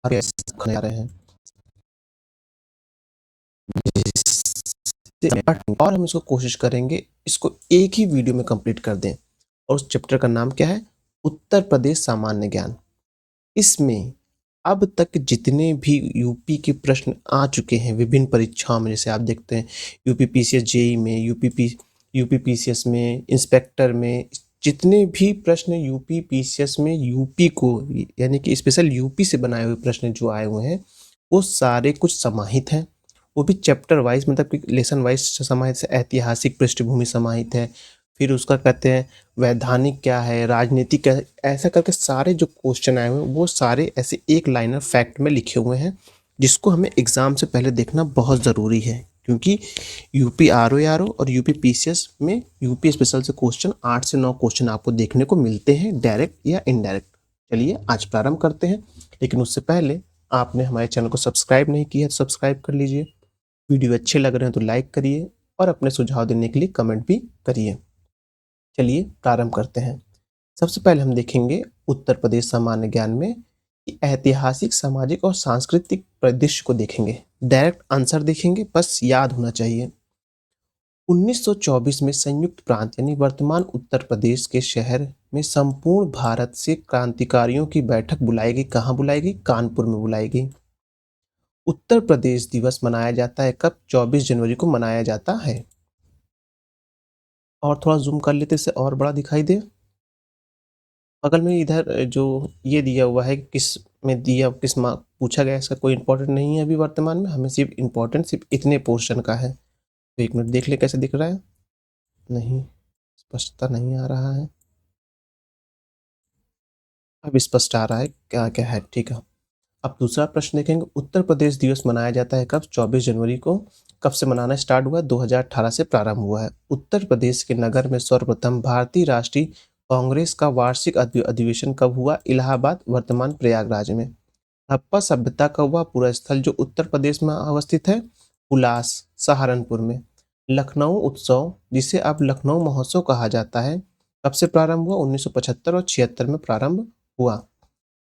आ रहे हैं और हम इसको कोशिश करेंगे इसको एक ही वीडियो में कंप्लीट कर दें। और उस चैप्टर का नाम क्या है? उत्तर प्रदेश सामान्य ज्ञान। इसमें अब तक जितने भी यूपी के प्रश्न आ चुके हैं विभिन्न परीक्षाओं में, जैसे आप देखते हैं यूपी पीसीएस जेई में, यूपी पीसीएस में, इंस्पेक्टर में, जितने भी प्रश्न यूपी पीसीएस में यूपी को यानी कि स्पेशल यूपी से बनाए हुए प्रश्न जो आए हुए हैं वो सारे कुछ समाहित हैं। वो भी चैप्टर वाइज, मतलब कि लेसन वाइज समाहित है। ऐतिहासिक पृष्ठभूमि समाहित है, फिर उसका कहते हैं वैधानिक क्या है, राजनीति क्या है, ऐसा करके सारे जो क्वेश्चन आए हुए हैं वो सारे ऐसे एक लाइनर फैक्ट में लिखे हुए हैं, जिसको हमें एग्जाम से पहले देखना बहुत ज़रूरी है। क्योंकि यूपी आरओ और यूपी पीसीएस में यूपी स्पेशल से क्वेश्चन 8 से 9 क्वेश्चन आपको देखने को मिलते हैं, डायरेक्ट या इनडायरेक्ट। चलिए आज प्रारंभ करते हैं, लेकिन उससे पहले आपने हमारे चैनल को सब्सक्राइब नहीं किया तो सब्सक्राइब कर लीजिए। वीडियो अच्छे लग रहे हैं तो लाइक करिए और अपने सुझाव देने के लिए कमेंट भी करिए। चलिए प्रारंभ करते हैं। सबसे पहले हम देखेंगे उत्तर प्रदेश सामान्य ज्ञान में कि ऐतिहासिक, सामाजिक और सांस्कृतिक परिदृश्य को देखेंगे। डायरेक्ट आंसर देखेंगे, बस याद होना चाहिए। 1924 में संयुक्त प्रांत यानी वर्तमान उत्तर प्रदेश के शहर में संपूर्ण भारत से क्रांतिकारियों की बैठक बुलाई गई। कहाँ बुलाई गई? कानपुर में बुलाई गई। उत्तर प्रदेश दिवस मनाया जाता है कब? 24 जनवरी को मनाया जाता है। और थोड़ा जूम कर लेते, इससे और बड़ा दिखाई दे। बगल में इधर जो ये दिया हुआ है, किस में दिया, किस पूछा गया, इसका कोई इंपॉर्टेंट नहीं है अभी वर्तमान में, हमें सिर्फ इम्पोर्टेंट सिर्फ इतने पोर्शन का है। तो एक मिनट देख ले कैसे दिख रहा है। नहीं, स्पष्टता नहीं आ रहा है। अब स्पष्ट आ रहा है क्या क्या है, ठीक है। अब दूसरा प्रश्न देखेंगे। उत्तर प्रदेश दिवस मनाया जाता है कब? 24 जनवरी को। कब से मनाना स्टार्ट हुआ? 2018 से प्रारंभ हुआ है। उत्तर प्रदेश के नगर में सर्वप्रथम भारतीय राष्ट्रीय कांग्रेस का वार्षिक अधिवेशन कब हुआ? इलाहाबाद, वर्तमान प्रयागराज में। हड़प्पा सभ्यता का वह पूरा स्थल जो उत्तर प्रदेश में अवस्थित है, उल्लास, सहारनपुर में। लखनऊ उत्सव, जिसे अब लखनऊ महोत्सव कहा जाता है, कब से प्रारंभ हुआ? 1975 और 76 में प्रारंभ हुआ।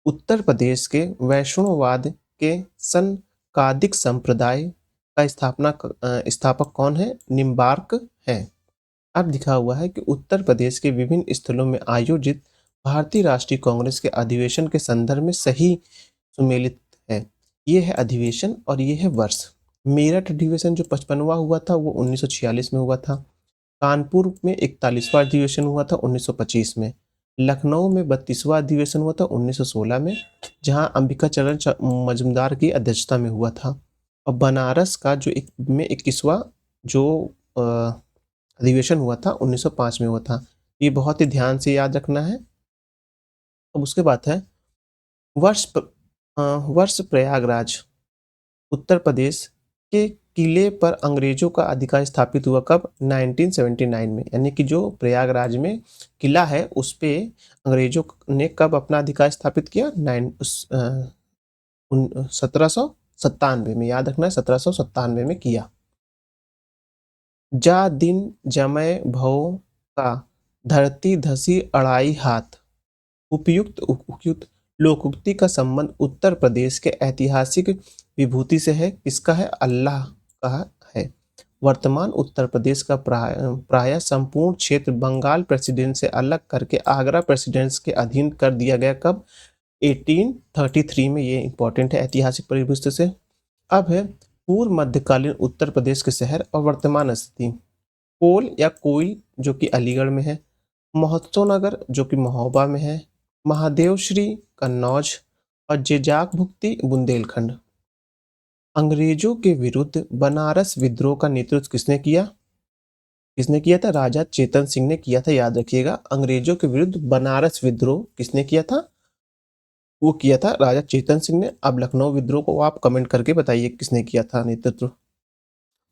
उत्तर प्रदेश के वैष्णववाद के सनकादिक संप्रदाय का स्थापक कौन है? निम्बार्क है। अब लिखा हुआ है कि उत्तर प्रदेश के विभिन्न स्थलों में आयोजित भारतीय राष्ट्रीय कांग्रेस के अधिवेशन के संदर्भ में सही सुमेलित है। ये है अधिवेशन और ये है वर्ष। मेरठ अधिवेशन जो 55वां हुआ था वो 1946 में हुआ था। कानपुर में 41वां अधिवेशन हुआ था 1925 में। लखनऊ में 32वां अधिवेशन हुआ था 1916 में, जहां अंबिका चरण मजूमदार की अध्यक्षता में हुआ था। और बनारस का जो 21वां जो अधिवेशन हुआ था 1905 में हुआ था। ये बहुत ही ध्यान से याद रखना है। अब उसके बाद है वर्ष प्रयागराज। उत्तर प्रदेश के किले पर अंग्रेजों का अधिकार स्थापित हुआ कब? 1979 में। यानी कि जो प्रयागराज में किला है उस पे अंग्रेजों ने कब अपना अधिकार स्थापित किया? 1797 में। याद रखना है, 1797 में किया। जा दिन जमय भव का धरती धसी अढ़ाई हाथ। उपयुक्त लोकोक्ति का संबंध उत्तर प्रदेश के ऐतिहासिक विभूति से है। किसका है? अल्लाह का है। वर्तमान उत्तर प्रदेश का प्राय संपूर्ण क्षेत्र बंगाल प्रेसिडेंट से अलग करके आगरा प्रेसिडेंट्स के अधीन कर दिया गया। कब? 1833 में। ये इंपॉर्टेंट है ऐतिहासिक परिदृश्य से। अब है पूर्व मध्यकालीन उत्तर प्रदेश के शहर और वर्तमान स्थिति। कोल या कोइल जो कि अलीगढ़ में है, महोत्सव नगर जो कि महोबा में है, महादेवश्री कन्नौज और जेजाक भुक्ति बुंदेलखंड। अंग्रेजों के विरुद्ध बनारस विद्रोह का नेतृत्व किसने किया? किसने किया था? राजा चेतन सिंह ने किया था। याद रखिएगा, अंग्रेजों के विरुद्ध बनारस विद्रोह किसने किया था? वो किया था राजा चेतन सिंह ने। अब लखनऊ विद्रोह को आप कमेंट करके बताइए किसने किया था नेतृत्व।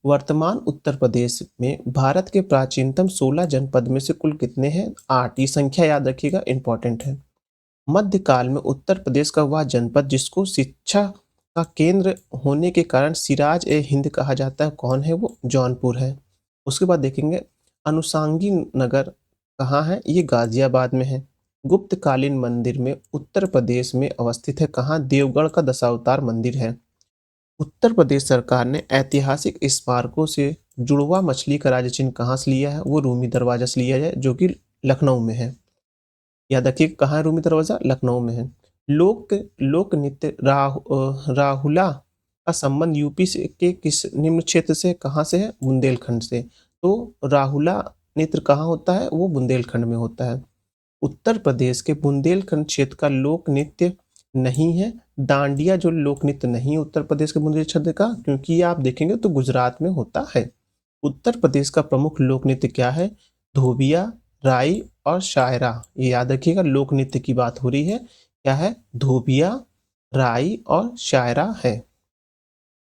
वर्तमान उत्तर प्रदेश में भारत के प्राचीनतम 16 जनपद में से कुल कितने हैं? 8। ये संख्या याद रखिएगा, इंपॉर्टेंट है। मध्यकाल में उत्तर प्रदेश का वह जनपद जिसको शिक्षा का केंद्र होने के कारण सिराज ए हिंद कहा जाता है, कौन है वो? जौनपुर है। उसके बाद देखेंगे अनुसांगी नगर कहाँ है? ये गाजियाबाद में है। गुप्तकालीन मंदिर में उत्तर प्रदेश में अवस्थित है कहाँ? देवगढ़ का दशावतार मंदिर है। उत्तर प्रदेश सरकार ने ऐतिहासिक स्मारकों से जुड़वा मछली का राज्य चिन्ह कहाँ से लिया है? वो रूमी दरवाजा से लिया है जो कि लखनऊ में है। याद रखिए कहाँ है रूमी दरवाजा? लखनऊ में है। लोक नृत्य राहुला का संबंध यूपी से के किस निम्न क्षेत्र से कहाँ से है? बुंदेलखंड से। तो राहुला नृत्य कहाँ होता है? वो बुंदेलखंड में होता है। उत्तर प्रदेश के बुंदेलखंड क्षेत्र का लोक नृत्य नहीं है डांडिया, जो लोक नृत्य नहीं है उत्तर प्रदेश के बुंदेलखंड क्षेत्र का, क्योंकि ये आप देखेंगे तो गुजरात में होता है। उत्तर प्रदेश का प्रमुख लोक नृत्य क्या है? धोबिया, राई और शायरा। ये याद रखिएगा, लोक नृत्य की बात हो रही है। क्या है? धोबिया, राई और शायरा है।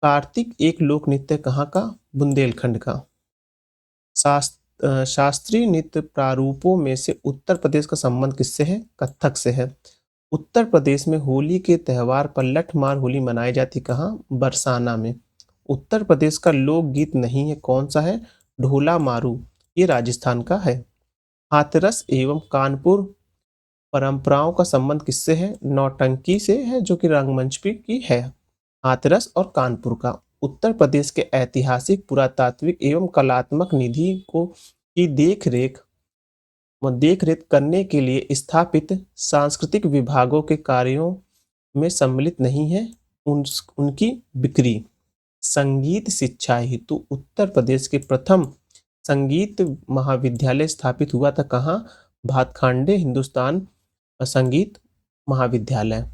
कार्तिक एक लोक नृत्य कहाँ का? बुंदेलखंड का। शास्त्रीय नृत्य प्रारूपों में से उत्तर प्रदेश का संबंध किससे है? कथक से है। उत्तर प्रदेश में होली के त्योहार पर लठमार होली मनाई जाती कहाँ? बरसाना में। उत्तर प्रदेश का लोकगीत नहीं है, कौन सा है? ढोला मारू, ये राजस्थान का है। हाथरस एवं कानपुर परंपराओं का संबंध किससे है? नौटंकी से है, जो कि रंगमंच पे की है। हाथरस और कानपुर का। उत्तर प्रदेश के ऐतिहासिक पुरातात्विक एवं कलात्मक निधि को की देख रेख करने के लिए स्थापित सांस्कृतिक विभागों के कार्यों में सम्मिलित नहीं है उनकी बिक्री। संगीत शिक्षा हेतु उत्तर प्रदेश के प्रथम संगीत महाविद्यालय स्थापित हुआ था कहाँ? भातखंडे हिंदुस्तान संगीत महाविद्यालय।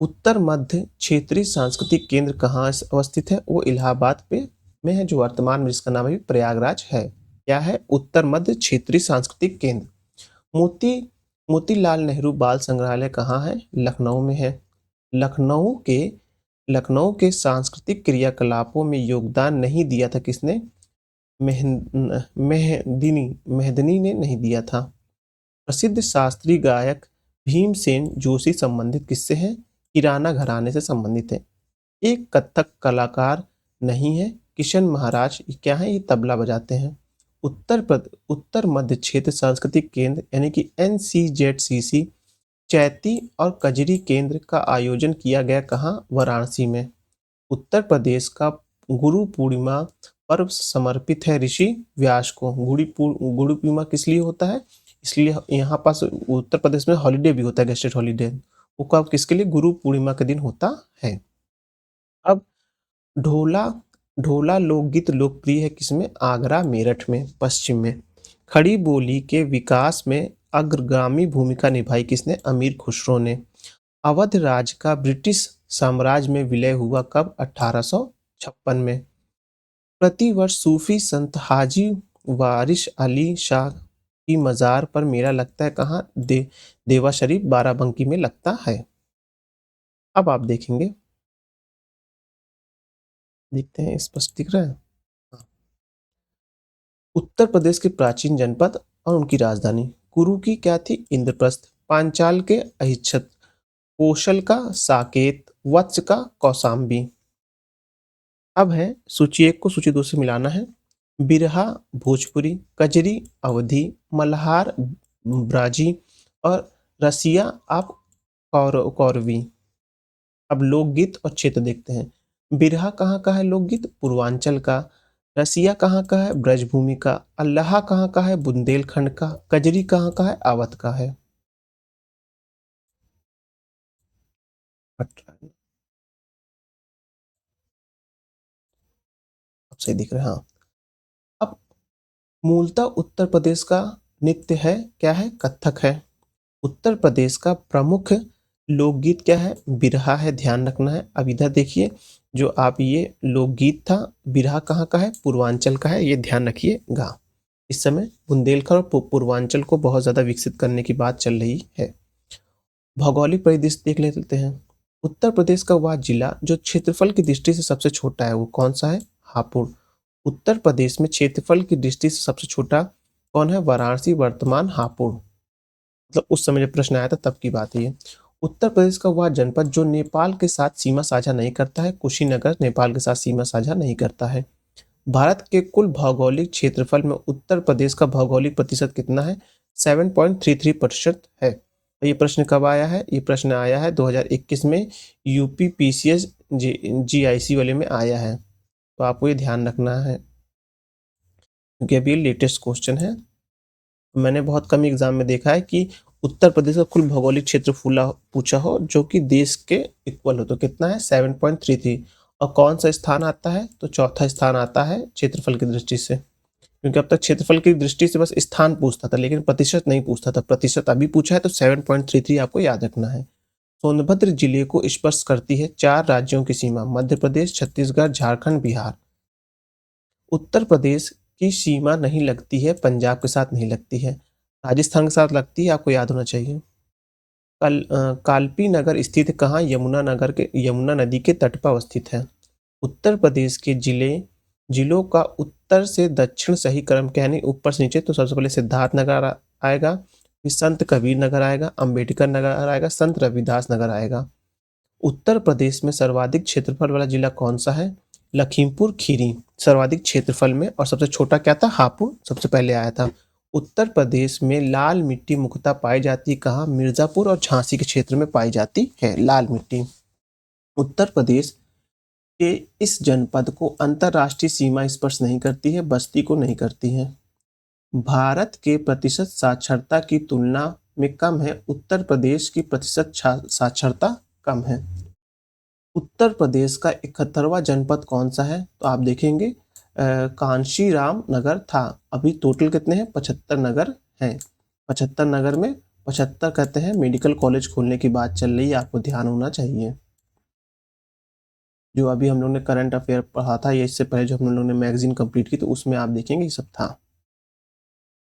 उत्तर मध्य क्षेत्रीय सांस्कृतिक केंद्र कहाँ अवस्थित है? वो इलाहाबाद में है, जो वर्तमान में जिसका नाम है प्रयागराज है। क्या है? उत्तर मध्य क्षेत्रीय सांस्कृतिक केंद्र। मोतीलाल नेहरू बाल संग्रहालय कहाँ है? लखनऊ में है। लखनऊ के सांस्कृतिक क्रियाकलापों में योगदान नहीं दिया था किसने? मेहदनी ने नहीं दिया था। प्रसिद्ध शास्त्रीय गायक भीमसेन जोशी संबंधित किससे है? किराना घराने से संबंधित है। एक कथक कलाकार नहीं है, किशन महाराज क्या है? ये तबला बजाते हैं। उत्तर मध्य क्षेत्र सांस्कृतिक केंद्र यानी कि NCZCC चैती और कजरी केंद्र का आयोजन किया गया कहाँ? वाराणसी में। उत्तर प्रदेश का गुरु पूर्णिमा पर्व समर्पित है ऋषि व्यास को। गुरु पूर्णिमा किस लिए होता है? इसलिए यहाँ पास उत्तर प्रदेश में हॉलीडे भी होता है, गेस्टेड हॉलीडे। वो कब किसके लिए? गुरु पूर्णिमा के दिन होता है। अब ढोला ढोला लोकगीत लोकप्रिय है किसमें? आगरा मेरठ में, पश्चिम में। खड़ी बोली के विकास में अग्रगामी भूमिका निभाई किसने? अमीर खुसरो ने। अवध राज का ब्रिटिश साम्राज्य में विलय हुआ कब? 1856 में। प्रतिवर्ष सूफी संत हाजी वारिश अली शाह की मजार पर मेला लगता है कहाँ? देवा शरीफ बाराबंकी में लगता है। अब आप देखेंगे, देखते हैं स्पष्ट दिख रहा है। हाँ। उत्तर प्रदेश के प्राचीन जनपद और उनकी राजधानी। कुरु की क्या थी? इंद्रप्रस्थ। पांचाल के अहिच्छत्र। कौशल का साकेत। वत्स का कौशाम्बी। अब है सूची 1 को सूची 2 से मिलाना है। बिरहा भोजपुरी, कजरी अवधी, मल्हार ब्राजी और रसिया आप कौरवी। अब लोकगीत और क्षेत्र देखते हैं। बिरहा कहाँ का है लोकगीत? पूर्वांचल का। रसिया कहाँ का है? ब्रजभूमि का। अल्लाह कहाँ का है? बुंदेलखंड का। कजरी कहाँ का है? अवध का है। अब सही दिख रहा है, हाँ। अब मूलतः उत्तर प्रदेश का नृत्य है क्या है? कथक है। उत्तर प्रदेश का प्रमुख लोकगीत क्या है? बिरहा है, ध्यान रखना है। अब इधर देखिए, जो आप ये लोकगीत था, बिरहा कहाँ का है? पूर्वांचल का है, ये ध्यान रखिएगा। इस समय बुंदेलखंड और पूर्वांचल को बहुत ज़्यादा विकसित करने की बात चल रही है। भौगोलिक परिदृश्य देख लेते हैं। उत्तर प्रदेश का वह जिला जो क्षेत्रफल की दृष्टि से सबसे छोटा है, वो कौन सा है? हापुड़। उत्तर प्रदेश में क्षेत्रफल की दृष्टि से सबसे छोटा कौन है? वाराणसी, वर्तमान हापुड़। मतलब उस समय जब प्रश्न आया था तब की बात है ये। उत्तर प्रदेश का वह जनपद जो नेपाल के साथ सीमा साझा नहीं करता है। कुशीनगर नेपाल के साथ सीमा साझा नहीं करता है। भारत के कुल भौगोलिक क्षेत्रफल में उत्तर प्रदेश का भौगोलिक प्रतिशत कितना है? 7.33% है। ये प्रश्न कब आया है? ये प्रश्न आया है 2021 में यूपी पीसीएस जीआईसी वाले में आया है, तो आपको ये ध्यान रखना है क्योंकि अभी ये लेटेस्ट क्वेश्चन है। मैंने बहुत कम एग्जाम में देखा है कि उत्तर प्रदेश का कुल भौगोलिक क्षेत्र पूछा हो जो कि देश के इक्वल हो, तो कितना है? 7.33। और कौन सा स्थान आता है? तो चौथा स्थान आता है क्षेत्रफल की दृष्टि से, क्योंकि अब तक क्षेत्रफल की दृष्टि से बस स्थान पूछता था लेकिन प्रतिशत नहीं पूछता था। प्रतिशत अभी पूछा है तो 7.33 आपको याद रखना है। सोनभद्र जिले को स्पर्श करती है 4 राज्यों की सीमा, मध्य प्रदेश, छत्तीसगढ़, झारखंड, बिहार। उत्तर प्रदेश की सीमा नहीं लगती है पंजाब के साथ, नहीं लगती है, राजस्थान के साथ लगती है, आपको याद होना चाहिए। कालपी नगर स्थित कहाँ? यमुना नदी के तट पर अवस्थित है। उत्तर प्रदेश के जिलों का उत्तर से दक्षिण सही क्रम क्या, यानी ऊपर से नीचे, तो सबसे पहले सिद्धार्थ नगर आएगा, फिर संत कबीर नगर आएगा, अंबेडकर नगर आएगा, संत रविदास नगर आएगा। उत्तर प्रदेश में सर्वाधिक क्षेत्रफल वाला जिला कौन सा है? लखीमपुर खीरी सर्वाधिक क्षेत्रफल में, और सबसे छोटा क्या था? हापुड़ सबसे पहले आया था। उत्तर प्रदेश में लाल मिट्टी मुख्यतः पाई जाती है कहाँ? मिर्जापुर और झांसी के क्षेत्र में पाई जाती है लाल मिट्टी। उत्तर प्रदेश के इस जनपद को अंतरराष्ट्रीय सीमा स्पर्श नहीं करती है, बस्ती को नहीं करती है। भारत के प्रतिशत साक्षरता की तुलना में कम है, उत्तर प्रदेश की प्रतिशत साक्षरता कम है। उत्तर प्रदेश का 71वां जनपद कौन सा है? तो आप देखेंगे कांशीराम नगर था। अभी टोटल कितने हैं? 75 नगर हैं। 75 नगर में 75 कहते हैं, मेडिकल कॉलेज खोलने की बात चल रही है, आपको ध्यान होना चाहिए। जो अभी हम लोग ने करंट अफेयर पढ़ा था, या इससे पहले जो हम लोग ने मैगजीन कंप्लीट की, तो उसमें आप देखेंगे ये सब था।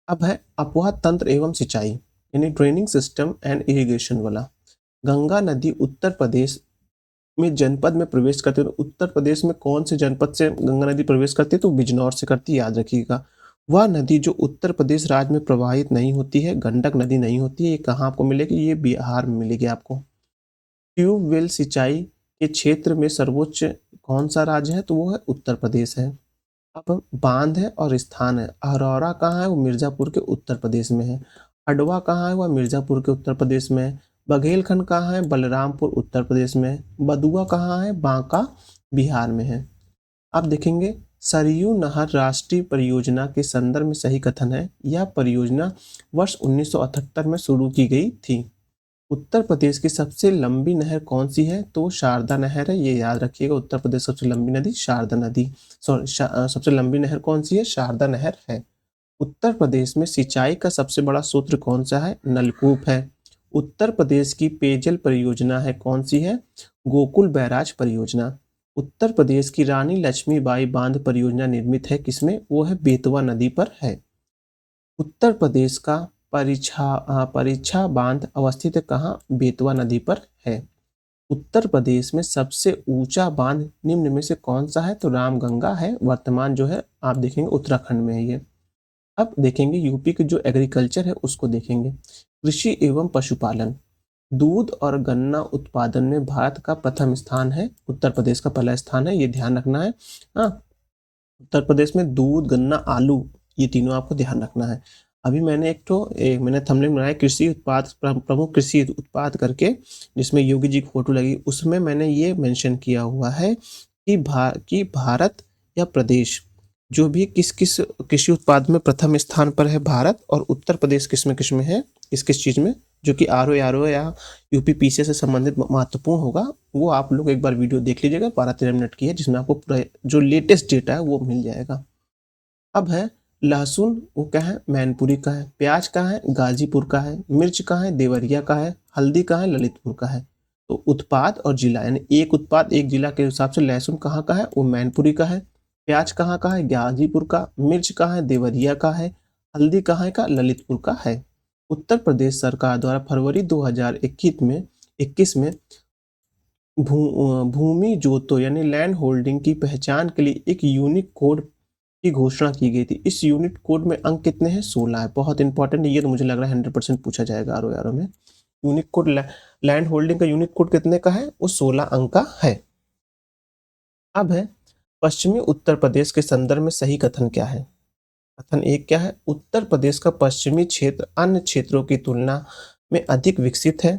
अब है अपवाह तंत्र एवं सिंचाई, यानी ड्रेनिंग सिस्टम एंड इरिगेशन वाला। गंगा नदी उत्तर प्रदेश में जनपद में प्रवेश करती है, तो उत्तर प्रदेश में कौन से जनपद से गंगा नदी प्रवेश करती है? तो बिजनौर से करती है, याद रखिएगा। वह नदी जो उत्तर प्रदेश राज्य में प्रवाहित नहीं होती है, गंडक नदी नहीं होती है, ये कहाँ आपको मिलेगी? ये बिहार में मिलेगी आपको। ट्यूबवेल सिंचाई के क्षेत्र में सर्वोच्च कौन सा राज्य है? तो वो है उत्तर प्रदेश है। अब बांध है और स्थान है, अहरौरा कहाँ है? वो मिर्जापुर के उत्तर प्रदेश में है। हडवा कहाँ है? वह मिर्जापुर के उत्तर प्रदेश में है। बघेलखंड कहाँ है? बलरामपुर उत्तर प्रदेश में है। बदुआ कहाँ है? बांका बिहार में है। आप देखेंगे सरयू नहर राष्ट्रीय परियोजना के संदर्भ में सही कथन है, यह परियोजना वर्ष 1978 में शुरू की गई थी। उत्तर प्रदेश की सबसे लंबी नहर कौन सी है? तो शारदा नहर है, ये याद रखिएगा। उत्तर प्रदेश सबसे लंबी नदी शारदा नदी, सबसे लंबी नहर कौन सी है? शारदा नहर है। उत्तर प्रदेश में सिंचाई का सबसे बड़ा स्रोत कौन सा है? नलकूप है। उत्तर प्रदेश की पेयजल परियोजना है कौन सी है? गोकुल बैराज परियोजना। उत्तर प्रदेश की रानी लक्ष्मीबाई बांध परियोजना निर्मित है किसमें? वो है बेतवा नदी पर है। उत्तर प्रदेश का परीक्षा बांध अवस्थित है कहाँ? बेतवा नदी पर है। उत्तर प्रदेश में सबसे ऊंचा बांध निम्न में से कौन सा है? तो रामगंगा है, वर्तमान जो है आप देखेंगे उत्तराखंड में है ये। अब देखेंगे यूपी के जो एग्रीकल्चर है उसको देखेंगे। कृषि एवं पशुपालन, दूध और गन्ना उत्पादन में भारत का प्रथम स्थान है, उत्तर प्रदेश का पहला स्थान है, ये ध्यान रखना है। हाँ, उत्तर प्रदेश में दूध, गन्ना, आलू, ये तीनों आपको ध्यान रखना है। अभी मैंने मैंने थंबनेल बनाया कृषि उत्पाद, प्रमुख कृषि उत्पाद करके, जिसमें योगी जी की फोटो लगी, उसमें मैंने ये मेंशन किया हुआ है कि भारत या प्रदेश जो भी किस किस कृषि उत्पाद में प्रथम स्थान पर है भारत, और उत्तर प्रदेश किस में है, किस चीज में, जो कि आर ओ या यूपी पीसीएस से संबंधित महत्वपूर्ण होगा, वो आप लोग एक बार वीडियो देख लीजिएगा, 12-13 मिनट की है, जिसमें आपको पूरा जो लेटेस्ट डेटा है वो मिल जाएगा। अब है लहसुन, वो क्या है? मैनपुरी का है। प्याज का है? गाजीपुर का है। मिर्च का है? देवरिया का है। हल्दी का है? ललितपुर का है। तो उत्पाद और जिला, यानी एक उत्पाद एक जिला के हिसाब से लहसुन कहाँ का है? वो मैनपुरी का है। प्याज कहाँ का है? गाजीपुर का। मिर्च कहाँ है? देवरिया का है। हल्दी कहाँ का? ललितपुर का है। उत्तर प्रदेश सरकार द्वारा फरवरी 2021 में भूमि जोतो यानी लैंड होल्डिंग की पहचान के लिए एक यूनिक कोड की घोषणा की गई थी। इस यूनिट कोड में अंक कितने हैं? 16 है। बहुत इंपॉर्टेंट, ये तो मुझे लग रहा है 100% पूछा जाएगा आर में। यूनिक कोड, लैंड होल्डिंग का यूनिक कोड कितने का है? वो 16 अंक का है। अब है पश्चिमी उत्तर प्रदेश के संदर्भ में सही कथन क्या है? कथन एक क्या है? उत्तर प्रदेश का पश्चिमी क्षेत्र अन्य क्षेत्रों की तुलना में अधिक विकसित है।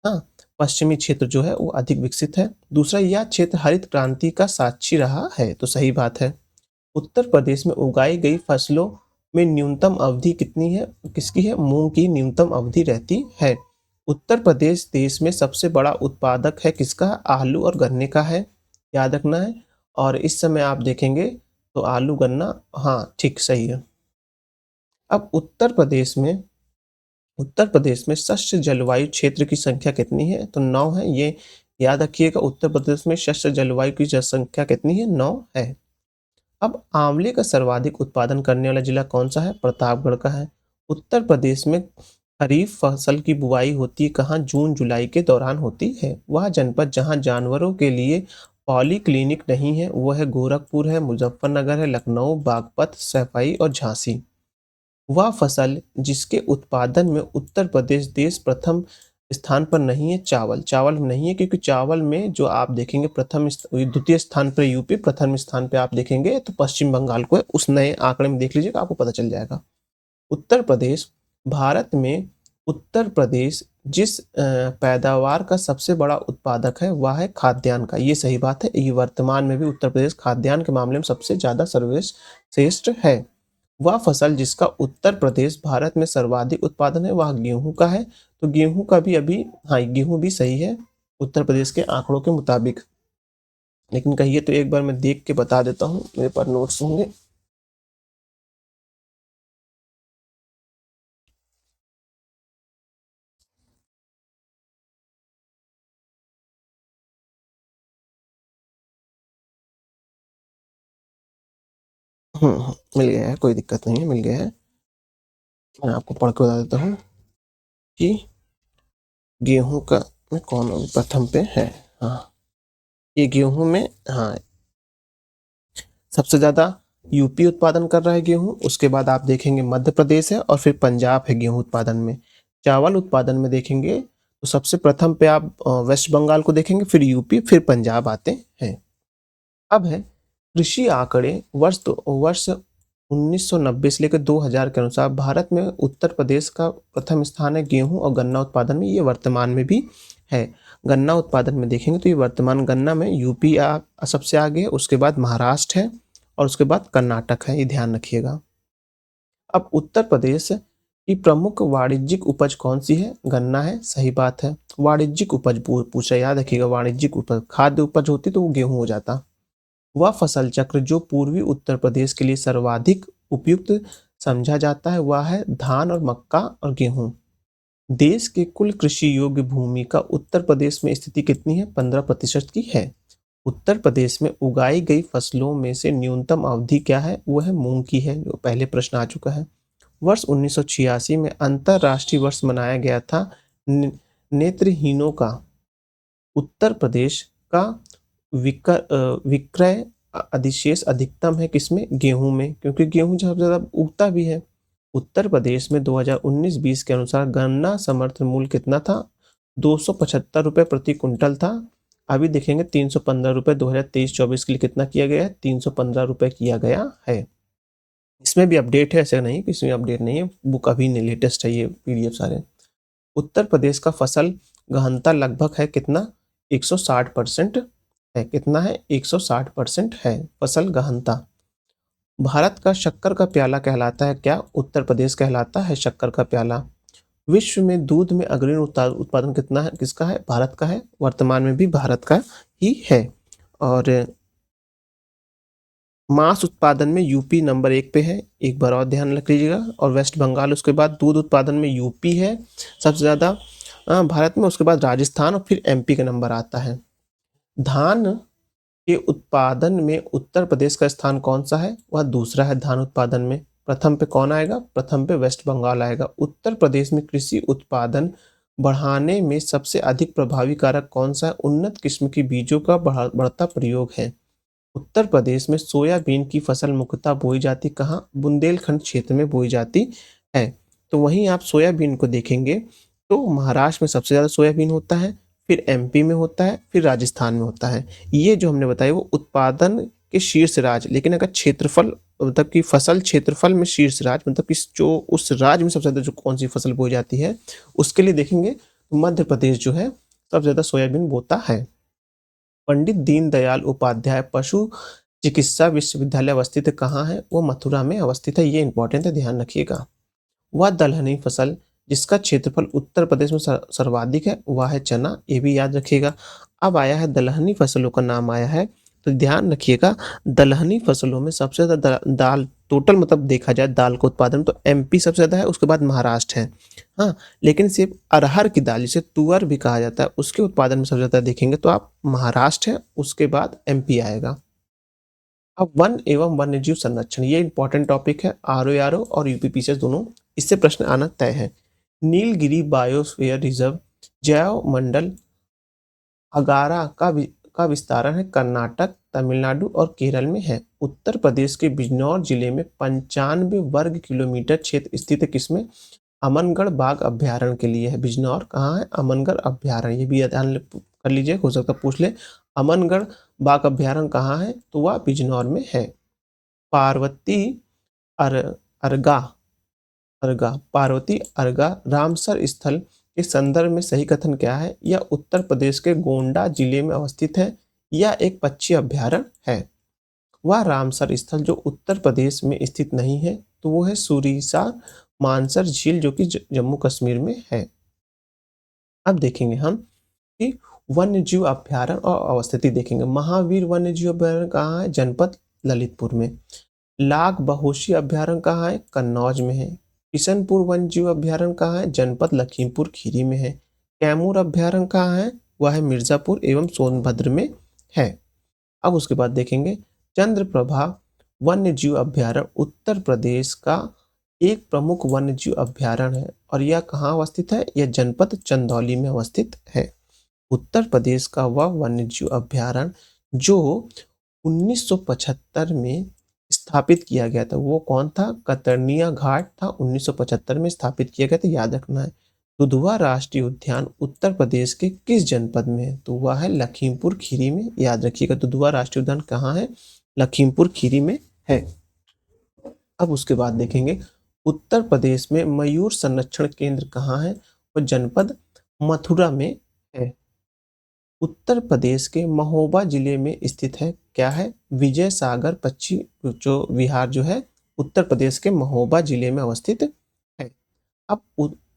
हाँ, पश्चिमी क्षेत्र जो है वो अधिक विकसित है। दूसरा, यह क्षेत्र हरित क्रांति का साक्षी रहा है, तो सही बात है। उत्तर प्रदेश में उगाई गई फसलों में न्यूनतम अवधि कितनी है? किसकी है? मूंग की न्यूनतम अवधि रहती है। उत्तर प्रदेश देश में सबसे बड़ा उत्पादक है किसका? आलू और गन्ने का है, याद रखना है। और इस समय आप देखेंगे तो आलू गन्ना, हाँ ठीक, सही है। अब उत्तर प्रदेश में शस्य जलवायु क्षेत्र की संख्या कितनी है? तो 9 है। ये याद रखिएगा, उत्तर प्रदेश में शस्य जलवायु की जनसंख्या कितनी है? 9 है। अब आंवले का सर्वाधिक उत्पादन करने वाला जिला कौन सा है? प्रतापगढ़ का है। उत्तर प्रदेश में खरीफ फसल की बुवाई होती है कहाँ? जून जुलाई के दौरान होती है। वह जनपद जहाँ जानवरों के लिए पॉलीक्लिनिक नहीं है वो है गोरखपुर है, मुजफ्फरनगर है, लखनऊ, बागपत, सफाई और झांसी। वह फसल जिसके उत्पादन में उत्तर प्रदेश देश प्रथम स्थान पर नहीं है, चावल। चावल में नहीं है क्योंकि चावल में जो आप देखेंगे द्वितीय स्थान पर यूपी, प्रथम स्थान पे आप देखेंगे तो पश्चिम बंगाल को है। उस नए आंकड़े में देख लीजिएगा, आपको पता चल जाएगा। उत्तर प्रदेश भारत में उत्तर प्रदेश जिस पैदावार का सबसे बड़ा उत्पादक है वह है खाद्यान्न का। ये सही बात है। ये वर्तमान में भी उत्तर प्रदेश खाद्यान्न के मामले में सबसे ज़्यादा सर्वश्रेष्ठ है। वह फसल जिसका उत्तर प्रदेश भारत में सर्वाधिक उत्पादन है वह गेहूं का है। तो गेहूं का भी अभी, हाँ गेहूं भी सही है उत्तर प्रदेश के आंकड़ों के मुताबिक। लेकिन कहिए तो एक बार मैं देख के बता देता हूँ, मेरे पास नोट्स होंगे। मिल गया है, कोई दिक्कत नहीं है, मिल गया है। मैं आपको पढ़ के बता देता हूँ कि गेहूं का में कौन प्रथम पे है। हाँ, ये गेहूं में, हाँ सबसे ज्यादा यूपी उत्पादन कर रहा है गेहूं। उसके बाद आप देखेंगे मध्य प्रदेश है और फिर पंजाब है गेहूं उत्पादन में। चावल उत्पादन में देखेंगे तो सबसे प्रथम पे आप वेस्ट बंगाल को देखेंगे, फिर यूपी, फिर पंजाब आते हैं। अब है कृषि आंकड़े वर्ष 1990 से लेकर 2000 के अनुसार भारत में उत्तर प्रदेश का प्रथम स्थान है गेहूं और गन्ना उत्पादन में। ये वर्तमान में भी है। गन्ना उत्पादन में देखेंगे तो ये वर्तमान गन्ना में यूपी सबसे आगे है, उसके बाद महाराष्ट्र है और उसके बाद कर्नाटक है, ये ध्यान रखिएगा। अब उत्तर प्रदेश की प्रमुख वाणिज्यिक उपज कौन सी है? गन्ना है, सही बात है। वाणिज्यिक उपज पूछा, याद रखिएगा वाणिज्यिक उपज, खाद्य उपज होती तो वो गेहूं हो जाता। वह फसल चक्र जो पूर्वी उत्तर प्रदेश के लिए सर्वाधिक उपयुक्त समझा जाता है वह है धान और मक्का और गेहूं। देश के कुल कृषि योग्य भूमि का उत्तर प्रदेश में स्थिति कितनी है? 15% की है। उत्तर प्रदेश में उगाई गई फसलों में से न्यूनतम अवधि क्या है? वो है मूंग की है, जो पहले प्रश्न आ चुका है। वर्ष 1986 में अंतरराष्ट्रीय वर्ष मनाया गया था नेत्रहीनों का। उत्तर प्रदेश का विक्रय अधिशेष अधिकतम है किसमें? गेहूं में, क्योंकि गेहूं सबसे ज्यादा उगता भी है। उत्तर प्रदेश में 2019-20 के अनुसार गन्ना समर्थन मूल्य कितना था? 275 रुपए प्रति कुंटल था। अभी देखेंगे 315 रुपए 2023-24 के लिए कितना किया गया है? 315 रुपए किया गया है। इसमें भी अपडेट है, ऐसा नहीं कि इसमें अपडेट नहीं है, बुक अभी लेटेस्ट है, ये पीडीएफ सारे। उत्तर प्रदेश का फसल गहनता लगभग है कितना? 160% है। कितना है? 160% है फसल गहनता। भारत का शक्कर का प्याला कहलाता है क्या? उत्तर प्रदेश कहलाता है शक्कर का प्याला। विश्व में दूध में अग्रणी उत्पादन कितना है? किसका है? भारत का है। वर्तमान में भी भारत का ही है। और मांस उत्पादन में यूपी नंबर 1 पे है, एक बार और ध्यान रख लीजिएगा। और वेस्ट बंगाल उसके बाद। दूध उत्पादन में यूपी है सबसे ज़्यादा भारत में, उसके बाद राजस्थान और फिर एमपी का नंबर आता है। धान के उत्पादन में उत्तर प्रदेश का स्थान कौन सा है? वह दूसरा है धान उत्पादन में। प्रथम पे कौन आएगा? प्रथम पे वेस्ट बंगाल आएगा। उत्तर प्रदेश में कृषि उत्पादन बढ़ाने में सबसे अधिक प्रभावी कारक कौन सा है? उन्नत किस्म की बीजों का बढ़ता प्रयोग है। उत्तर प्रदेश में सोयाबीन की फसल मुख्यतः बोई जाती कहाँ? बुंदेलखंड क्षेत्र में बोई जाती है। तो वहीं आप सोयाबीन को देखेंगे तो महाराष्ट्र में सबसे ज़्यादा सोयाबीन होता है, फिर एमपी में होता है, फिर राजस्थान में होता है। ये जो हमने बताया वो उत्पादन के शीर्ष राज्य, लेकिन अगर क्षेत्रफल मतलब कि फसल क्षेत्रफल में शीर्ष राज्य, मतलब कि जो उस राज्य में सबसे ज़्यादा जो कौन सी फसल बोई जाती है, उसके लिए देखेंगे तो मध्य प्रदेश जो है सबसे ज़्यादा सोयाबीन बोता है। पंडित दीनदयाल उपाध्याय पशु चिकित्सा विश्वविद्यालय अवस्थित कहाँ है? वो मथुरा में अवस्थित है, ये इंपॉर्टेंट है, ध्यान रखिएगा। वह दलहनी फसल जिसका क्षेत्रफल उत्तर प्रदेश में सर्वाधिक है, वह है चना, ये भी याद रखिएगा। अब आया है दलहनी फसलों का नाम आया है, तो ध्यान रखिएगा, दलहनी फसलों में सबसे ज़्यादा दाल टोटल मतलब देखा जाए दाल का उत्पादन तो एमपी सबसे ज़्यादा है, उसके बाद महाराष्ट्र है। हाँ, लेकिन सिर्फ अरहर की दाल जिसे तुअर भी कहा जाता है, उसके उत्पादन में सबसे ज़्यादा देखेंगे तो आप महाराष्ट्र है, उसके बाद एमपी आएगा। अब वन एवं वन्यजीव संरक्षण, ये इंपॉर्टेंट टॉपिक है, आरओ और यूपीपीसीएस दोनों, इससे प्रश्न आना तय है। नीलगिरी बायोस्फीयर रिजर्व जैव मंडल अगारा का विस्तारण है कर्नाटक, तमिलनाडु और केरल में है। उत्तर प्रदेश के बिजनौर जिले में 95 वर्ग किलोमीटर क्षेत्र स्थित है, किसमें? अमनगढ़ बाघ अभ्यारण्य के लिए है। बिजनौर कहाँ है? अमनगढ़ अभ्यारण्य, ये भी ध्यान कर लीजिए, हो सकता है पूछ ले। अमनगढ़ बाघ अभ्यारण्य कहाँ है? तो वह बिजनौर में है। पार्वती अर अर्गा अर्गा पार्वती अर्गा रामसर स्थल के संदर्भ में सही कथन क्या है? यह उत्तर प्रदेश के गोंडा जिले में अवस्थित है। यह एक पक्षी अभ्यारण्य है। वह रामसर स्थल जो उत्तर प्रदेश में स्थित नहीं है, तो वो है सुरीसा मानसर झील जो कि जम्मू कश्मीर में है। अब देखेंगे हम कि वन्यजीव अभ्यारण्य और अवस्थिति देखेंगे। महावीर वन्यजीव अभ्यारण्य कहाँ है? जनपद ललितपुर में। लाख बहोशी अभ्यारण्य कहाँ है? कन्नौज में है। किशनपुर वन्यजीव अभ्यारण्य कहाँ है? जनपद लखीमपुर खीरी में है। कैमूर अभ्यारण्य कहाँ है? वह है मिर्जापुर एवं सोनभद्र में है। अब उसके बाद देखेंगे चंद्रप्रभा वन्यजीव अभ्यारण्य उत्तर प्रदेश का एक प्रमुख वन्यजीव अभ्यारण्य है और यह कहाँ अवस्थित है? यह जनपद चंदौली में अवस्थित है। उत्तर प्रदेश का वह वन्यजीव अभ्यारण्य जो 1975 में स्थापित किया गया था, वो कौन था? कतरनिया घाट था, 1975 में स्थापित किया गया था, याद रखना है। दुधवा राष्ट्रीय उद्यान उत्तर प्रदेश के किस जनपद में है? तो वह है लखीमपुर खीरी में, याद रखिएगा। दुधवा राष्ट्रीय उद्यान कहाँ है? लखीमपुर खीरी में है। अब उसके बाद देखेंगे उत्तर प्रदेश में मयूर संरक्षण केंद्र कहाँ है? वो जनपद मथुरा में है। उत्तर प्रदेश के महोबा जिले में स्थित है, क्या है? विजय सागर पक्षी जो विहार जो है उत्तर प्रदेश के महोबा जिले में अवस्थित है। अब